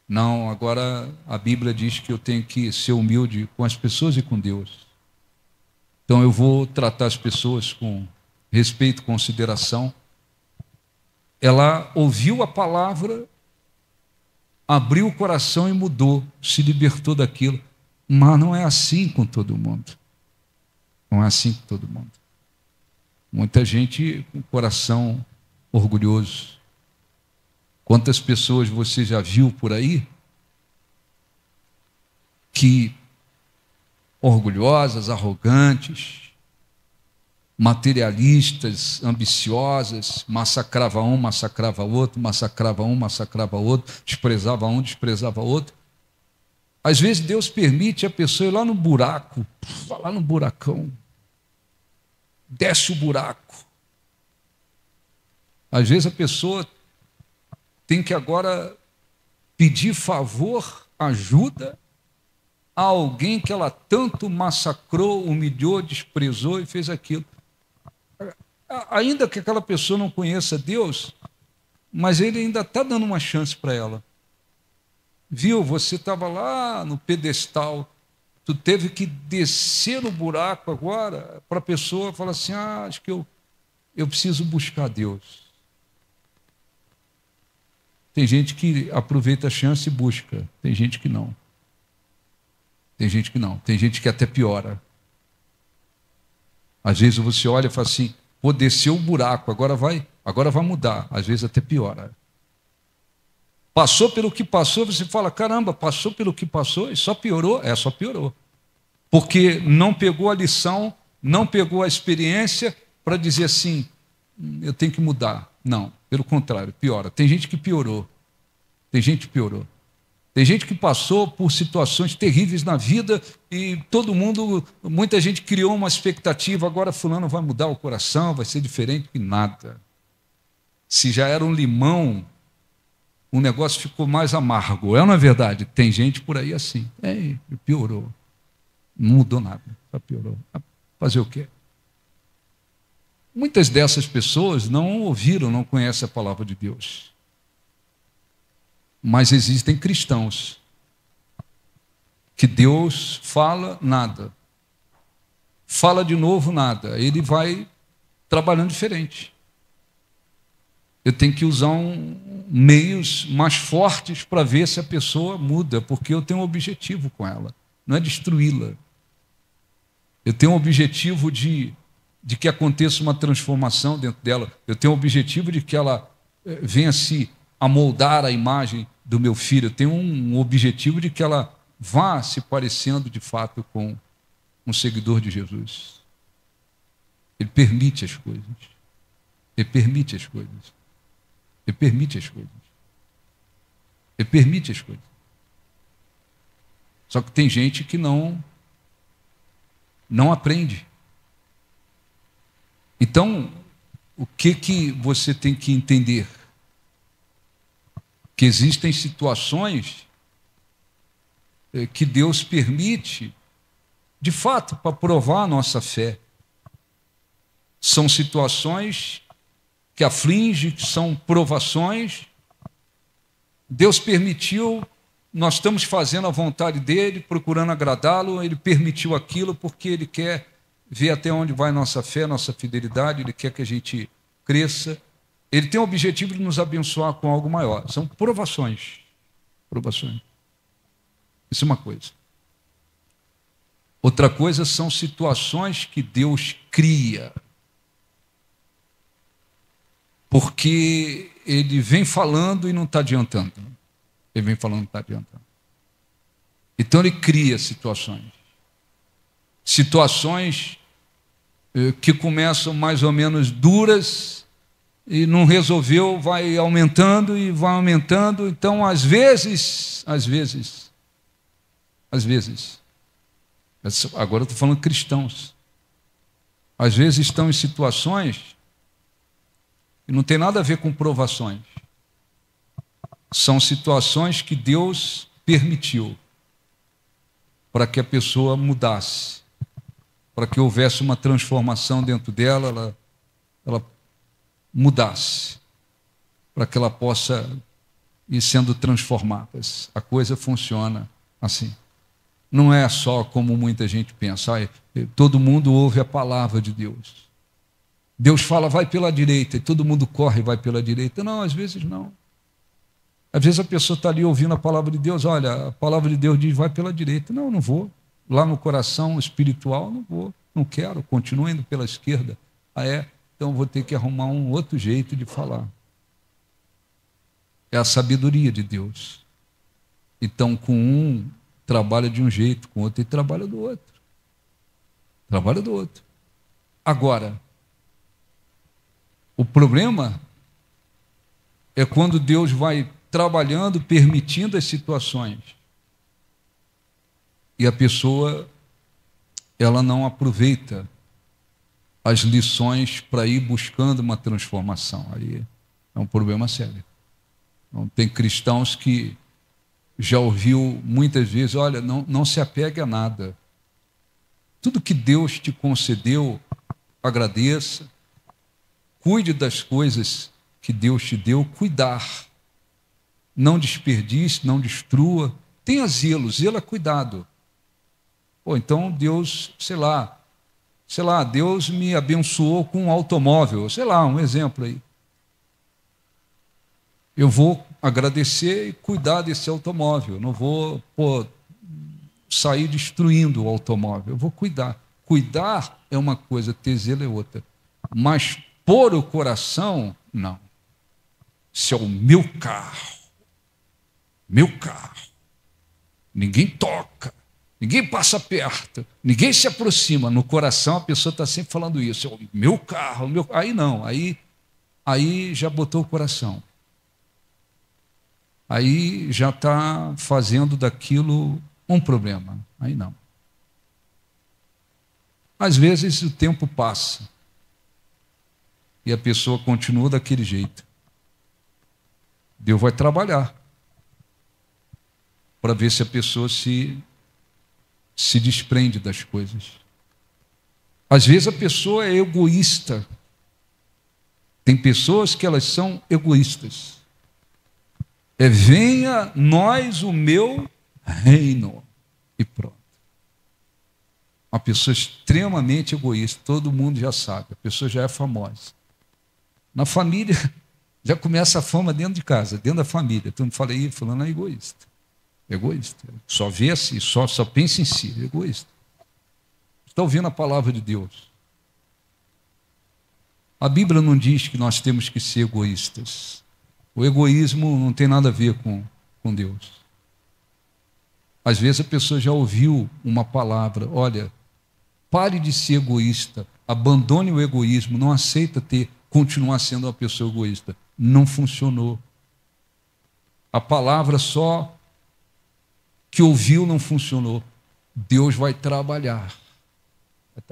Não, agora a Bíblia diz que eu tenho que ser humilde com as pessoas e com Deus. Então eu vou tratar as pessoas com respeito e consideração. Ela ouviu a palavra, abriu o coração e mudou, se libertou daquilo. Mas não é assim com todo mundo. Não é assim com todo mundo. Muita gente com o coração orgulhoso. Quantas pessoas você já viu por aí que orgulhosas, arrogantes, materialistas, ambiciosas, massacrava um, massacrava outro, massacrava um, massacrava outro, desprezava um, desprezava outro. Às vezes Deus permite a pessoa ir lá no buraco, vai lá no buracão, desce o buraco. Às vezes a pessoa tem que agora pedir favor, ajuda a alguém que ela tanto massacrou, humilhou, desprezou e fez aquilo. Ainda que aquela pessoa não conheça Deus, mas ele ainda está dando uma chance para ela. Viu, você estava lá no pedestal, tu teve que descer no buraco agora para a pessoa falar assim, acho que eu preciso buscar Deus. Tem gente que aproveita a chance e busca, tem gente que não. Tem gente que não, tem gente que até piora. Às vezes você olha e fala assim, pô, desceu o buraco, agora vai mudar, às vezes até piora. Passou pelo que passou, você fala, caramba, passou pelo que passou e só piorou? Só piorou. Porque não pegou a lição, não pegou a experiência para dizer assim, eu tenho que mudar. Não, pelo contrário, piora. Tem gente que piorou. Tem gente que piorou. Tem gente que passou por situações terríveis na vida e todo mundo, muita gente criou uma expectativa, agora fulano vai mudar o coração, vai ser diferente, e nada. Se já era um limão, o negócio ficou mais amargo. Não é verdade? Tem gente por aí assim. Piorou. Não mudou nada, só piorou. Fazer o quê? Muitas dessas pessoas não ouviram, não conhecem a palavra de Deus. Mas existem cristãos que Deus fala nada. Fala de novo nada. Ele vai trabalhando diferente. Eu tenho que usar meios mais fortes para ver se a pessoa muda, porque eu tenho um objetivo com ela, não é destruí-la. Eu tenho um objetivo de que aconteça uma transformação dentro dela. Eu tenho o objetivo de que ela venha se amoldar à imagem do meu filho. Eu tenho um objetivo de que ela vá se parecendo de fato com um seguidor de Jesus. Ele permite as coisas. Ele permite as coisas. Ele permite as coisas. Ele permite as coisas. Só que tem gente que não aprende. Então, o que você tem que entender? Que existem situações que Deus permite de fato, para provar a nossa fé. São situações que afligem, que são provações. Deus permitiu, nós estamos fazendo a vontade dele, procurando agradá-lo, ele permitiu aquilo porque ele quer ver até onde vai nossa fé, nossa fidelidade, ele quer que a gente cresça. Ele tem o objetivo de nos abençoar com algo maior. São provações. Provações. Isso é uma coisa. Outra coisa são situações que Deus cria. Porque ele vem falando e não está adiantando. Ele vem falando e não está adiantando. Então ele cria situações. Situações que começam mais ou menos duras e não resolveu, vai aumentando e vai aumentando. Então, às vezes, agora eu estou falando de cristãos, às vezes estão em situações que não tem nada a ver com provações. São situações que Deus permitiu para que a pessoa mudasse, para que houvesse uma transformação dentro dela, ela mudasse, para que ela possa ir sendo transformada. A coisa funciona assim. Não é só como muita gente pensa, todo mundo ouve a palavra de Deus. Deus fala, vai pela direita, e todo mundo corre e vai pela direita. Não, às vezes não. Às vezes a pessoa está ali ouvindo a palavra de Deus, olha, a palavra de Deus diz, vai pela direita. Não, não vou. Lá no coração espiritual, não vou, não quero, continuo indo pela esquerda. Então vou ter que arrumar um outro jeito de falar. É a sabedoria de Deus. Então, com um, trabalha de um jeito, com o outro, ele trabalha do outro. Trabalha do outro. Agora, o problema é quando Deus vai trabalhando, permitindo as situações, e a pessoa, ela não aproveita as lições para ir buscando uma transformação. Aí é um problema sério. Então, tem cristãos que já ouviu muitas vezes, olha, não se apegue a nada. Tudo que Deus te concedeu, agradeça. Cuide das coisas que Deus te deu, cuidar. Não desperdice, não destrua. Tenha zelo, zelo é cuidado. Então Deus, sei lá, Deus me abençoou com um automóvel, um exemplo aí. Eu vou agradecer e cuidar desse automóvel, não vou sair destruindo o automóvel, eu vou cuidar. Cuidar é uma coisa, ter zelo é outra. Mas pôr o coração, não. Isso é o meu carro. Ninguém toca. Ninguém passa perto, ninguém se aproxima. No coração a pessoa está sempre falando isso. É o meu carro, Aí não, aí já botou o coração. Aí já está fazendo daquilo um problema. Aí não. Às vezes o tempo passa e a pessoa continua daquele jeito. Deus vai trabalhar para ver se a pessoa se desprende das coisas. Às vezes a pessoa é egoísta. Tem pessoas que elas são egoístas. Venha nós o meu reino. E pronto. Uma pessoa extremamente egoísta. Todo mundo já sabe. A pessoa já é famosa. Na família, já começa a fama dentro de casa, dentro da família. Todo mundo fala, aí, fulano é egoísta. Egoísta. Só vê assim, só pensa em si. Egoísta. Está ouvindo a palavra de Deus. A Bíblia não diz que nós temos que ser egoístas. O egoísmo não tem nada a ver com Deus. Às vezes a pessoa já ouviu uma palavra, olha, pare de ser egoísta, abandone o egoísmo, não aceita continuar sendo uma pessoa egoísta. Não funcionou. A palavra só que ouviu não funcionou. Deus vai trabalhar. Vai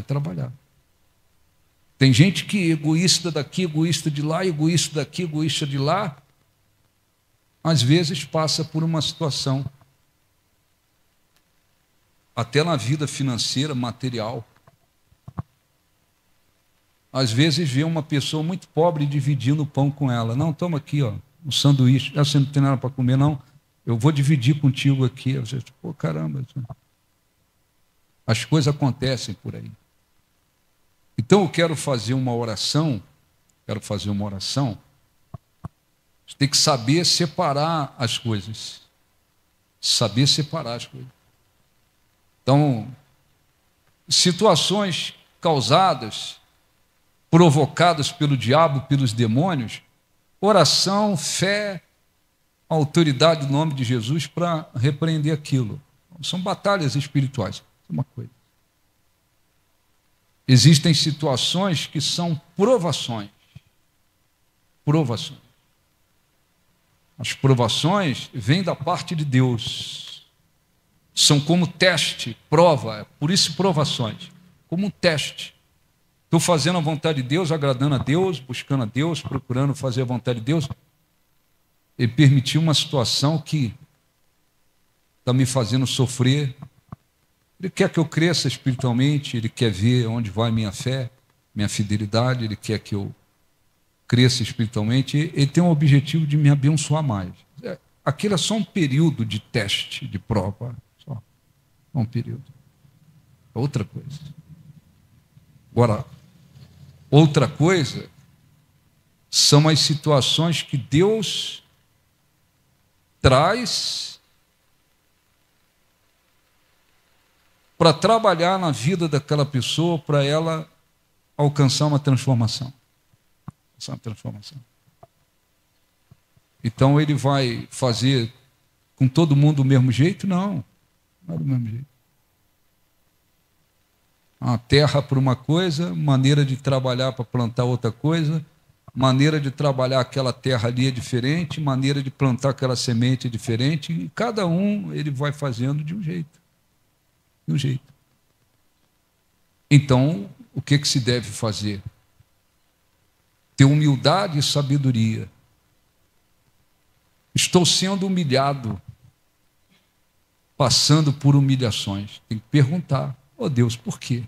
trabalhar. Tem gente que é egoísta daqui, egoísta de lá, egoísta daqui, egoísta de lá. Às vezes passa por uma situação até na vida financeira, material. Às vezes vê uma pessoa muito pobre dividindo o pão com ela. Não, toma aqui, ó, um sanduíche. Você não tem nada para comer, não? Eu vou dividir contigo aqui. Você, pô, caramba. As coisas acontecem por aí. Então eu quero fazer uma oração. Você tem que saber separar as coisas. Saber separar as coisas. Então, situações causadas, provocadas pelo diabo, pelos demônios, oração, fé, autoridade no nome de Jesus para repreender aquilo. São batalhas espirituais. É uma coisa. Existem situações que são provações. Provações. As provações vêm da parte de Deus. São como teste, prova, por isso provações. Como um teste. Estou fazendo a vontade de Deus, agradando a Deus, buscando a Deus, procurando fazer a vontade de Deus. Ele permitiu uma situação que está me fazendo sofrer. Ele quer que eu cresça espiritualmente, Ele quer ver onde vai minha fé, minha fidelidade, Ele quer que eu cresça espiritualmente. Ele tem o objetivo de me abençoar mais. Aquilo é só um período de teste, de prova. Só um período. É outra coisa. Agora, outra coisa são as situações que Deus traz para trabalhar na vida daquela pessoa, para ela alcançar uma transformação. Então ele vai fazer com todo mundo do mesmo jeito? Não é do mesmo jeito. A terra para uma coisa, maneira de trabalhar para plantar outra coisa, maneira de trabalhar aquela terra ali é diferente, maneira de plantar aquela semente é diferente, e cada um ele vai fazendo de um jeito. De um jeito. Então, o que se deve fazer? Ter humildade e sabedoria. Estou sendo humilhado, passando por humilhações. Tem que perguntar, ó Deus, por quê?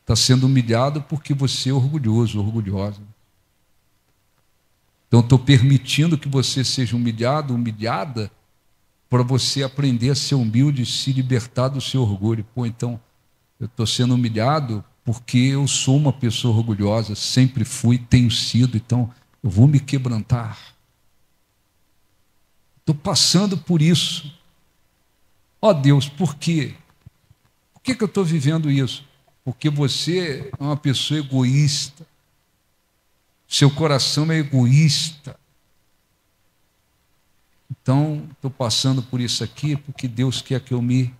Está sendo humilhado porque você é orgulhoso, orgulhosa. Então, estou permitindo que você seja humilhado, humilhada, para você aprender a ser humilde e se libertar do seu orgulho. Pô, então, eu estou sendo humilhado porque eu sou uma pessoa orgulhosa, sempre fui, tenho sido, então eu vou me quebrantar. Estou passando por isso. Ó Deus, por quê? Por que eu estou vivendo isso? Porque você é uma pessoa egoísta. Seu coração é egoísta. Então, estou passando por isso aqui porque Deus quer que eu me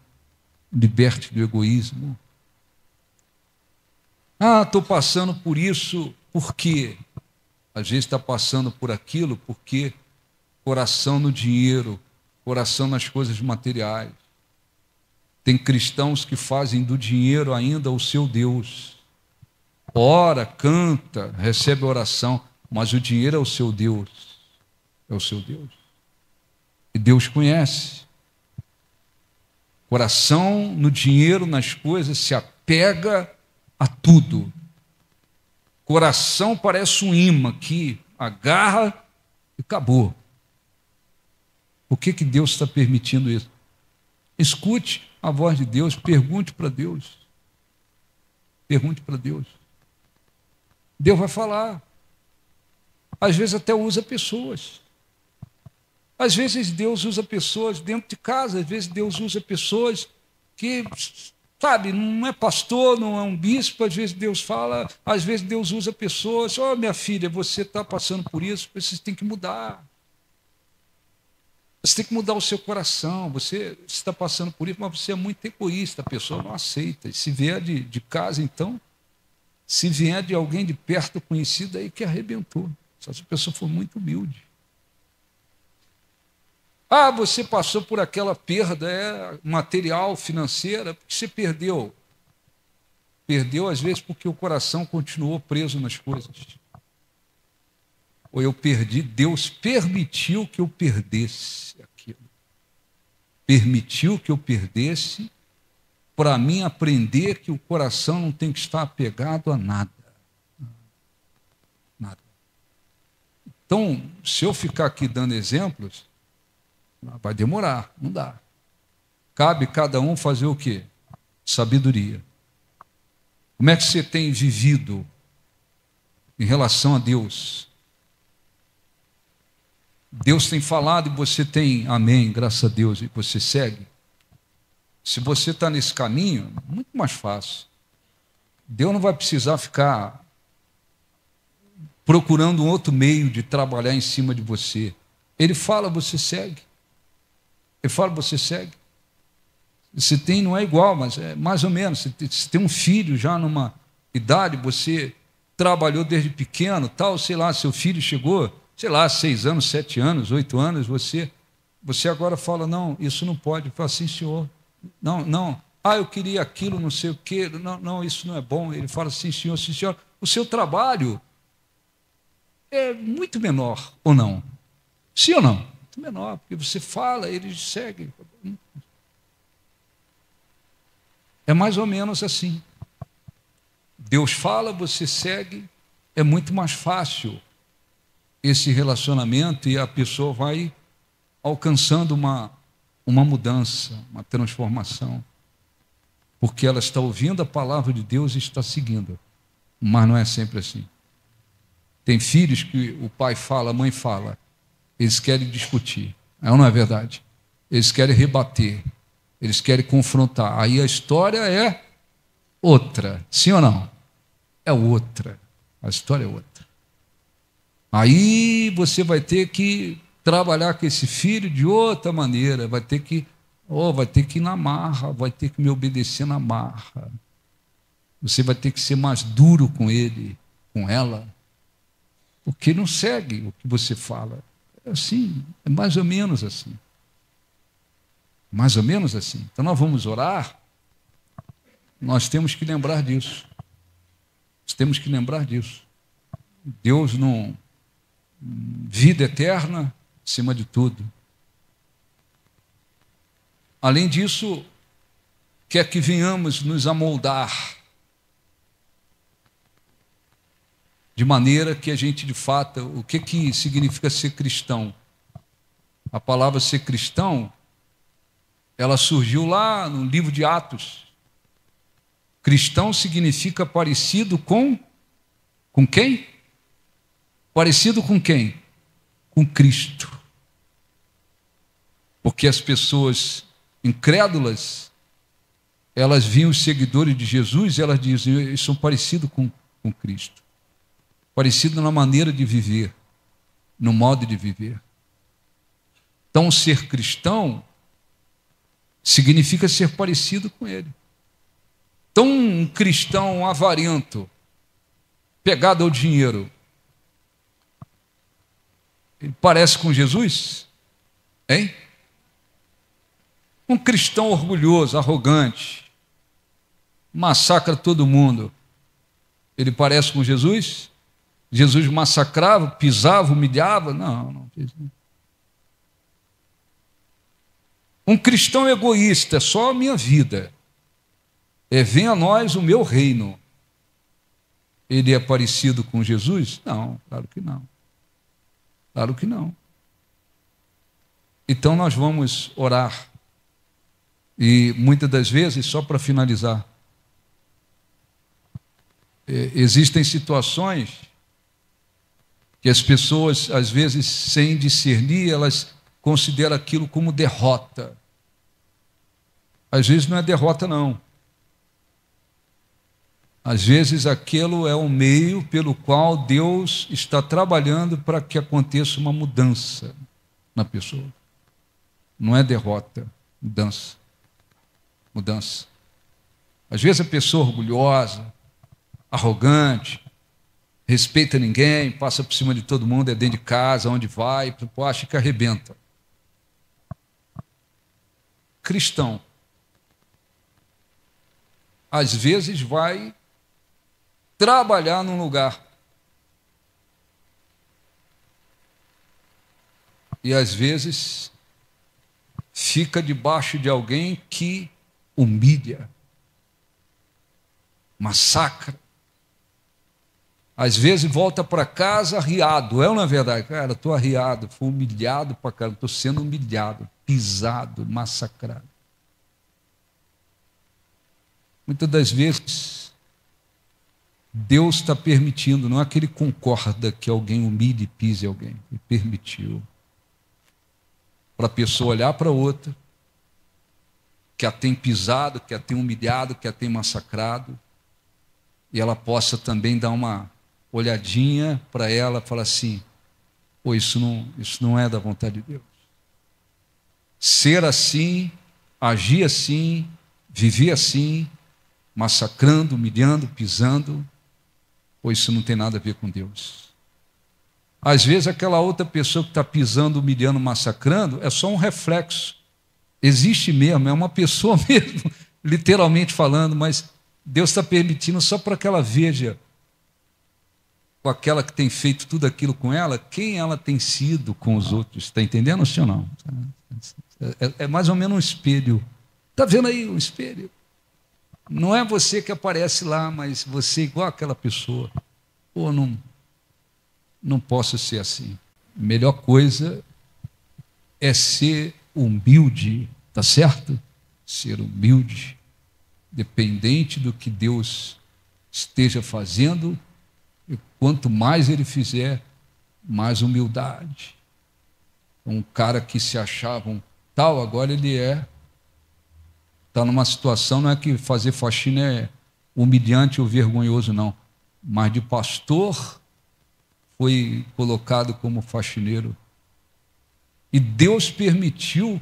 liberte do egoísmo. Estou passando por isso porque às vezes está passando por aquilo porque coração no dinheiro, coração nas coisas materiais. Tem cristãos que fazem do dinheiro ainda o seu Deus. Ora, canta, recebe oração, mas o dinheiro é o seu Deus. É o seu Deus. E Deus conhece. Coração no dinheiro, nas coisas, se apega a tudo. Coração parece um imã que agarra e acabou. Por que Deus está permitindo isso? Escute a voz de Deus, pergunte para Deus. Pergunte para Deus. Deus vai falar. Às vezes até usa pessoas. Às vezes Deus usa pessoas dentro de casa, às vezes Deus usa pessoas que, sabe, não é pastor, não é um bispo, às vezes Deus fala, às vezes Deus usa pessoas, minha filha, você está passando por isso, você tem que mudar. Você tem que mudar o seu coração, você está passando por isso, mas você é muito egoísta, a pessoa não aceita. E se vier de casa, então, se vier de alguém de perto conhecido, aí que arrebentou. Só se a pessoa for muito humilde. Você passou por aquela perda material, financeira, porque você perdeu. Perdeu, às vezes, porque o coração continuou preso nas coisas. Ou eu perdi, Deus permitiu que eu perdesse aquilo. permitiu que eu perdesse para mim aprender que o coração não tem que estar apegado a nada. Nada. Então, se eu ficar aqui dando exemplos, vai demorar, não dá. Cabe cada um fazer o quê? Sabedoria. Como é que você tem vivido em relação a Deus? Deus tem falado e você tem amém, graças a Deus, e você segue. Se você está nesse caminho, muito mais fácil. Deus não vai precisar ficar procurando um outro meio de trabalhar em cima de você. Ele fala, você segue. Ele fala, você segue. Você tem, não é igual, mas é mais ou menos. Você tem um filho já numa idade, você trabalhou desde pequeno, tal, sei lá, seu filho chegou, sei lá, 6 anos, 7 anos, 8 anos, você agora fala, não, isso não pode. Fala assim, senhor, não, eu queria aquilo, não sei o quê, não, isso não é bom. Ele fala assim, senhor, o seu trabalho é muito menor, ou não? Sim ou não? Muito menor, porque você fala, eles seguem. É mais ou menos assim. Deus fala, você segue, é muito mais fácil esse relacionamento e a pessoa vai alcançando uma mudança, uma transformação, porque ela está ouvindo a palavra de Deus e está seguindo, mas não é sempre assim. Tem filhos que o pai fala, a mãe fala, eles querem discutir, não é verdade? Eles querem rebater, eles querem confrontar, aí a história é outra, sim ou não? É outra, a história é outra. Aí você vai ter que trabalhar com esse filho de outra maneira, vai ter que ir na marra, vai ter que me obedecer na marra. Você vai ter que ser mais duro com ele, com ela, porque não segue o que você fala. É assim, é mais ou menos assim. Mais ou menos assim. Então nós vamos orar, nós temos que lembrar disso. Nós temos que lembrar disso. Deus não... Vida eterna, acima de tudo. Além disso, quer que venhamos nos amoldar de maneira que a gente, de fato, o que significa ser cristão? A palavra ser cristão, ela surgiu lá no livro de Atos. Cristão significa parecido com quem? Parecido com quem? Com Cristo. Porque as pessoas incrédulas, elas viam os seguidores de Jesus e elas diziam, eles são parecidos com Cristo. Parecido na maneira de viver, no modo de viver. Então, ser cristão significa ser parecido com ele. Então, um cristão avarento, pegado ao dinheiro, ele parece com Jesus? Hein? Um cristão orgulhoso, arrogante, massacra todo mundo, ele parece com Jesus? Jesus massacrava, pisava, humilhava? Não. Um cristão egoísta, só a minha vida. Venha a nós o meu reino. Ele é parecido com Jesus? Não, claro que não. Claro que não. Então nós vamos orar. E muitas das vezes, só para finalizar, existem situações que as pessoas, às vezes, sem discernir, elas consideram aquilo como derrota. Às vezes não é derrota, não. Às vezes aquilo é um meio pelo qual Deus está trabalhando para que aconteça uma mudança na pessoa. Não é derrota, mudança. Mudança. Às vezes a pessoa orgulhosa, arrogante, respeita ninguém, passa por cima de todo mundo, é dentro de casa, onde vai, acha que arrebenta. Cristão, às vezes vai trabalhar num lugar e às vezes fica debaixo de alguém que humilha, massacra. Às vezes volta para casa arriado. É ou não é verdade? Cara, estou arriado, fui humilhado para caramba, estou sendo humilhado, pisado, massacrado. Muitas das vezes, Deus está permitindo, não é que Ele concorda que alguém humilhe e pise alguém. Ele permitiu. Para a pessoa olhar para outra, que a tem pisado, que a tem humilhado, que a tem massacrado, e ela possa também dar uma olhadinha para ela e falar assim: pô, isso não é da vontade de Deus. Ser assim, agir assim, viver assim, massacrando, humilhando, pisando, pô, isso não tem nada a ver com Deus. Às vezes aquela outra pessoa que está pisando, humilhando, massacrando, é só um reflexo. Existe mesmo, é uma pessoa mesmo, literalmente falando, mas Deus está permitindo só para que ela veja, com aquela que tem feito tudo aquilo com ela, quem ela tem sido com os outros. Está entendendo, senhor? Não? É mais ou menos um espelho. Está vendo aí um espelho? Não é você que aparece lá, mas você igual aquela pessoa. Pô, não posso ser assim. A melhor coisa é ser humilde, tá certo? Ser humilde, dependente do que Deus esteja fazendo, e quanto mais Ele fizer, mais humildade. Um cara que se achava um tal, agora ele está numa situação, não é que fazer faxina é humilhante ou vergonhoso, não, mas de pastor foi colocado como faxineiro. E Deus permitiu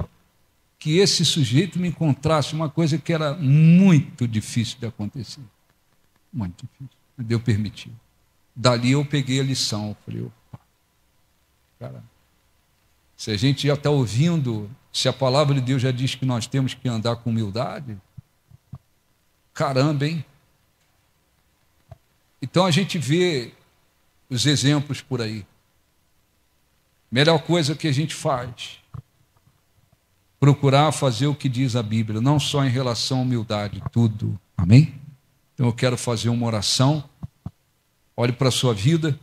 que esse sujeito me encontrasse uma coisa que era muito difícil de acontecer. Muito difícil. Deus permitiu. Dali eu peguei a lição. Eu falei, opa, cara, se a gente já está ouvindo, se a palavra de Deus já diz que nós temos que andar com humildade, caramba, hein? Então a gente vê os exemplos por aí. Melhor coisa que a gente faz, procurar fazer o que diz a Bíblia, não só em relação à humildade, tudo. Amém? Então eu quero fazer uma oração. Olhe para a sua vida.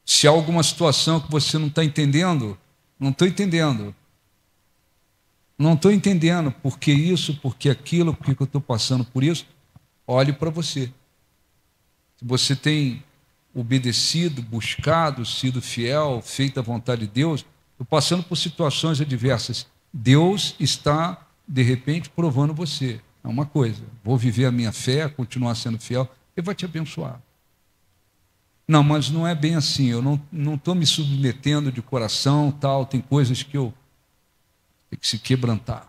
Se há alguma situação que você não está entendendo, não estou entendendo. Não estou entendendo por que isso, por que aquilo, por que eu estou passando por isso. Olhe para você. Se você tem obedecido, buscado, sido fiel, feito a vontade de Deus, estou passando por situações adversas. Deus está, de repente, provando você. É uma coisa. Vou viver a minha fé, continuar sendo fiel, Ele vai te abençoar. Não, mas não é bem assim, eu não estou me submetendo de coração, tal, tem coisas que eu tenho que se quebrantar.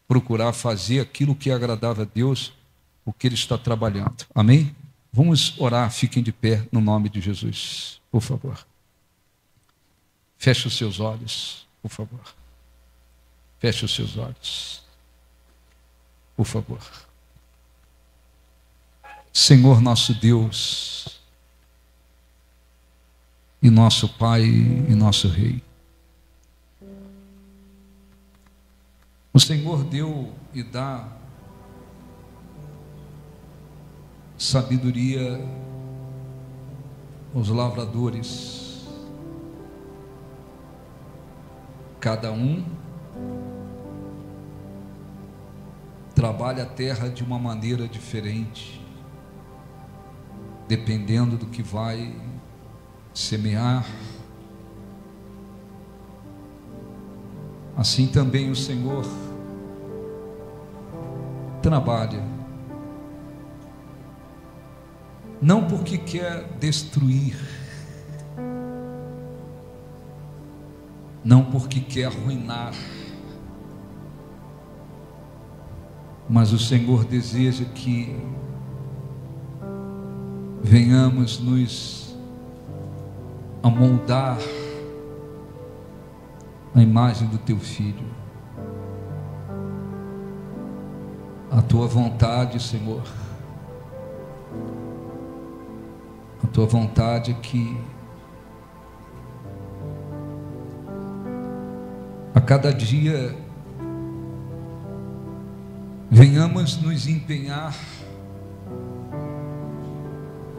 Procurar fazer aquilo que é agradável a Deus, porque Ele está trabalhando. Amém? Vamos orar, fiquem de pé no nome de Jesus, por favor. Feche os seus olhos, por favor. Feche os seus olhos, por favor. Senhor nosso Deus, e nosso Pai e nosso Rei. O Senhor deu e dá sabedoria aos lavradores. Cada um trabalha a terra de uma maneira diferente, dependendo do que vai semear. Assim também o Senhor trabalha, não porque quer destruir, não porque quer arruinar, mas o Senhor deseja que venhamos nos amoldar a imagem do Teu Filho. A Tua vontade, Senhor, a Tua vontade é que a cada dia venhamos nos empenhar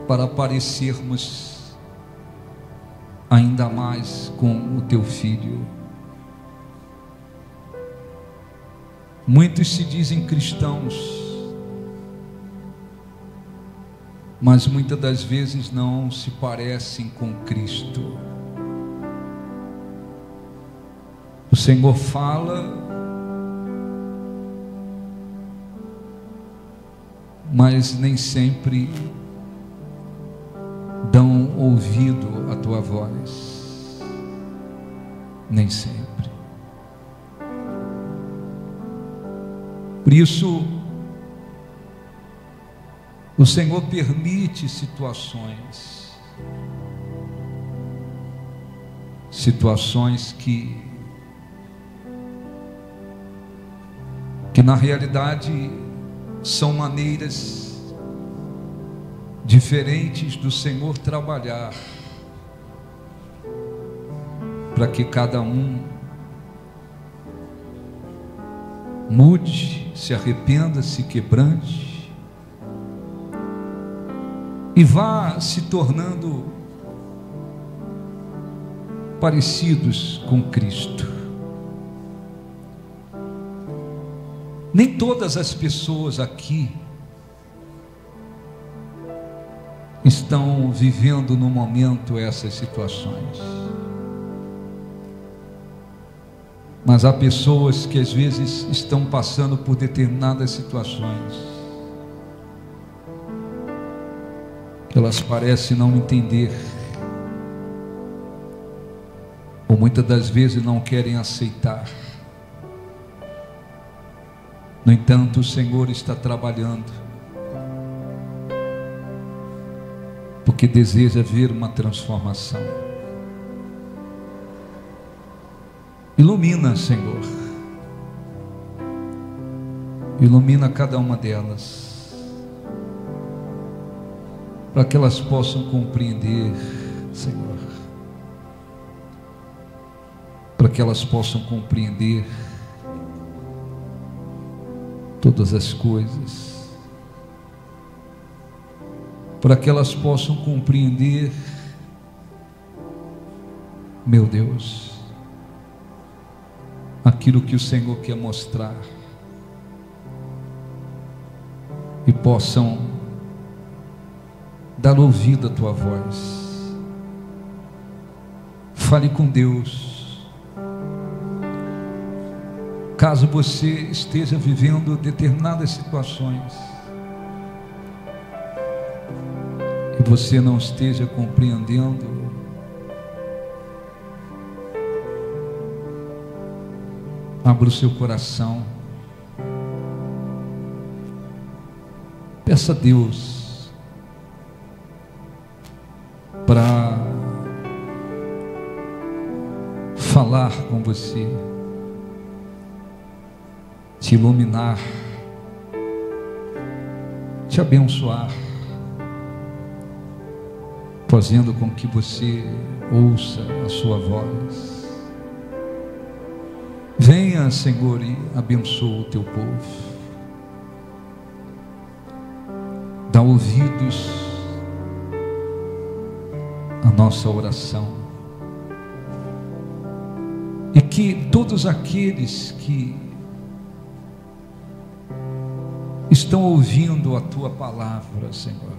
para parecermos ainda mais com o teu Filho. Muitos se dizem cristãos, mas muitas das vezes não se parecem com Cristo. O Senhor fala, mas nem sempre dão ouvido à tua voz, nem sempre. Por isso, o Senhor permite situações que na realidade são maneiras diferentes do Senhor trabalhar para que cada um mude, se arrependa, se quebrante e vá se tornando parecidos com Cristo. Nem todas as pessoas aqui estão vivendo no momento essas situações, mas há pessoas que às vezes estão passando por determinadas situações que elas parecem não entender, ou muitas das vezes não querem aceitar. No entanto, o Senhor está trabalhando, porque deseja ver uma transformação. Ilumina, Senhor, ilumina cada uma delas, para que elas possam compreender, Senhor, para que elas possam compreender todas as coisas, para que elas possam compreender, meu Deus, aquilo que o Senhor quer mostrar, e possam dar ouvido à tua voz. Fale com Deus. Caso você esteja vivendo determinadas situações e você não esteja compreendendo, abra o seu coração, peça a Deus para falar com você, te iluminar, te abençoar, fazendo com que você ouça a sua voz. Venha, Senhor, e abençoa o teu povo. Dá ouvidos à nossa oração, e que todos aqueles que estão ouvindo a tua palavra, Senhor,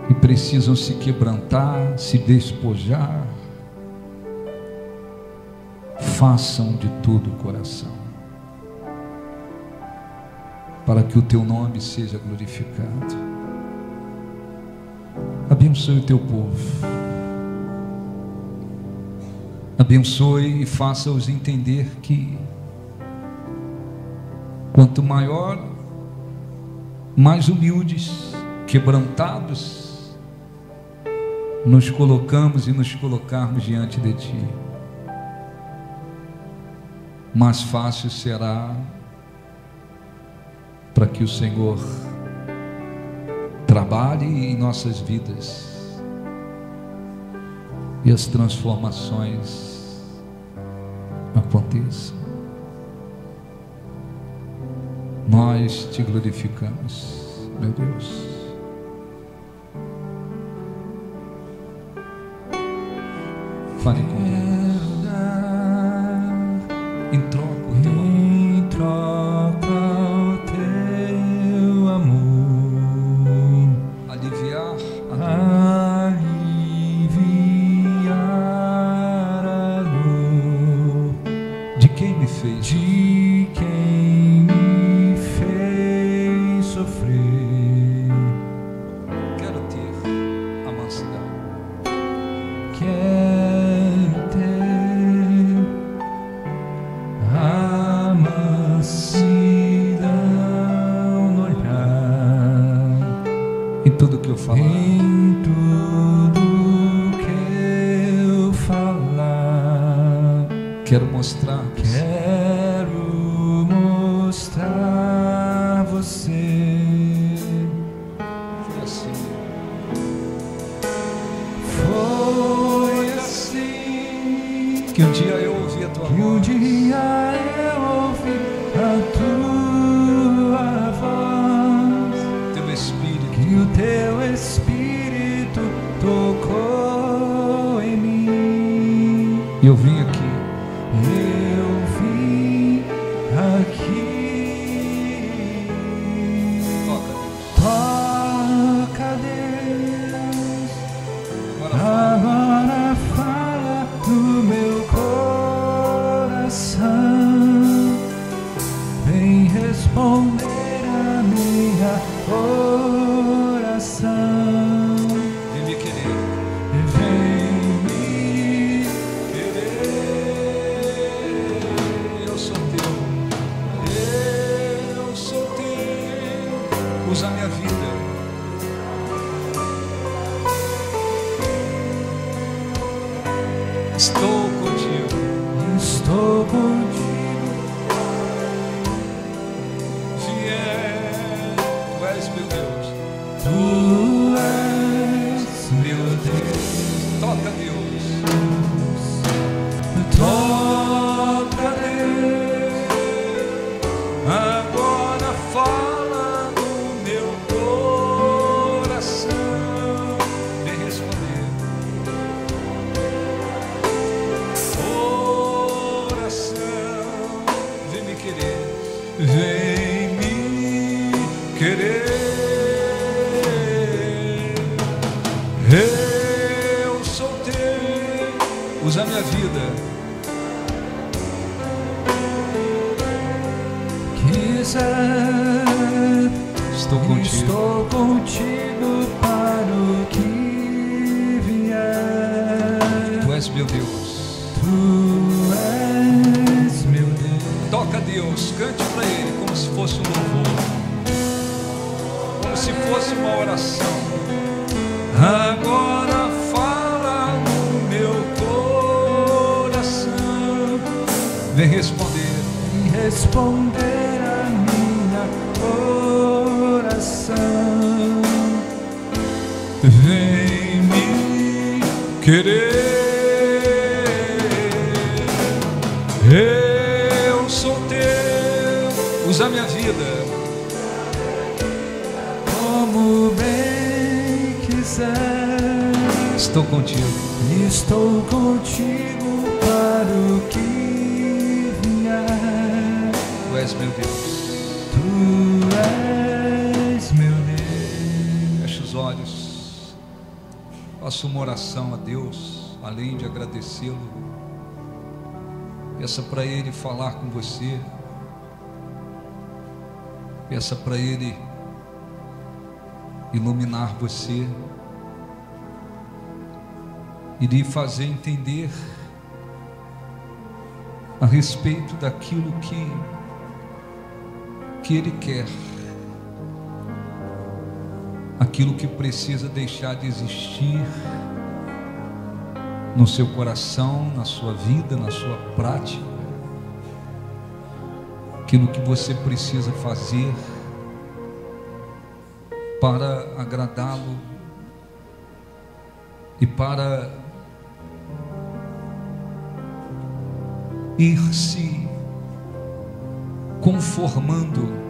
e precisam se quebrantar, se despojar, façam de todo o coração, para que o teu nome seja glorificado. Abençoe o teu povo, abençoe e faça-os entender que quanto maior, mais humildes, quebrantados nos colocamos e nos colocarmos diante de ti, mais fácil será para que o Senhor trabalhe em nossas vidas e as transformações aconteça. Nós te glorificamos, meu Deus. Fale com Deus. Em troca o teu amor. Em troca o teu amor, Aliviar a dor de quem me fez. de quem me fez sofrer. Quero ter a mansidão. Quero ter a mansidão no olhar, Em tudo que eu falar. em tudo que eu falar. Quero mostrar. Quero mostrar você. Foi assim. Foi assim Que um dia eu ouvi a tua que um voz. dia eu ouvi a tua voz, Teu Espírito. que o teu Espírito tocou em mim. E eu vim aqui. Eu vim aqui. Toca, Deus. Toca, Deus. Agora fala. Agora fala no meu coração. Vem responder a minha oração. Vem me querer. Vem me querer. Eu sou teu. Eu sou teu. Usa a minha vida. Estou contigo. Estou contigo. Vier. Tu és meu Deus. Tu és meu Deus. Toca, Deus. Toca, Deus. Agora fala no meu coração. Vem responder. Oração. Vem me querer. Vem me querer. Eu sou teu. Usa a minha vida. Quiser, Estou contigo. estou contigo para o que vier. Tu és meu Deus. Tu és meu Deus. Toca, Deus. Cante para Ele como se fosse um louvor. Como se fosse uma oração. Agora fala no meu coração. Vem responder. E responder a minha oração. Vem me querer. Eu sou teu. Usa a minha vida. Como bem quiser. Estou contigo. Estou contigo para o que vier. Tu és meu Deus. Tu és meu Deus. Feche os olhos. Faça uma oração a Deus, além de agradecê-lo. Peça para Ele falar com você. Peça para Ele iluminar você e lhe fazer entender a respeito daquilo que Ele quer, aquilo que precisa deixar de existir no seu coração, na sua vida, na sua prática, aquilo que você precisa fazer para agradá-lo e para ir se conformando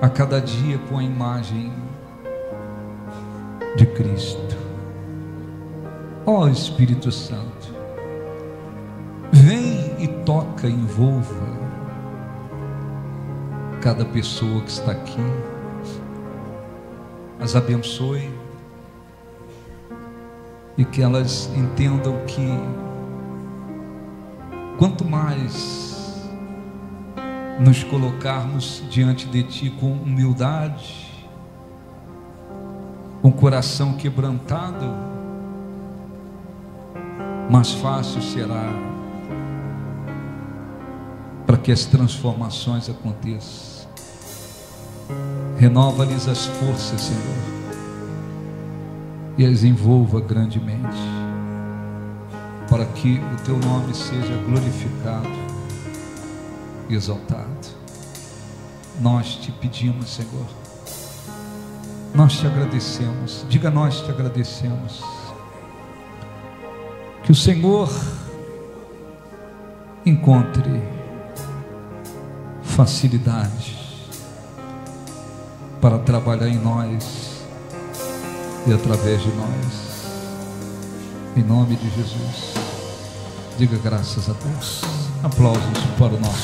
a cada dia com a imagem de Cristo. Ó Espírito Santo, vem e toca, envolva cada pessoa que está aqui, as abençoe e que elas entendam que quanto mais nos colocarmos diante de Ti com humildade, com o coração quebrantado, mais fácil será para que as transformações aconteçam. Renova-lhes as forças, Senhor, e as envolva grandemente, para que o Teu nome seja glorificado e exaltado. Nós te pedimos, Senhor, nós te agradecemos. Diga: nós te agradecemos. Que o Senhor encontre facilidade para trabalhar em nós e através de nós, em nome de Jesus. Diga graças a Deus. Aplausos para o nosso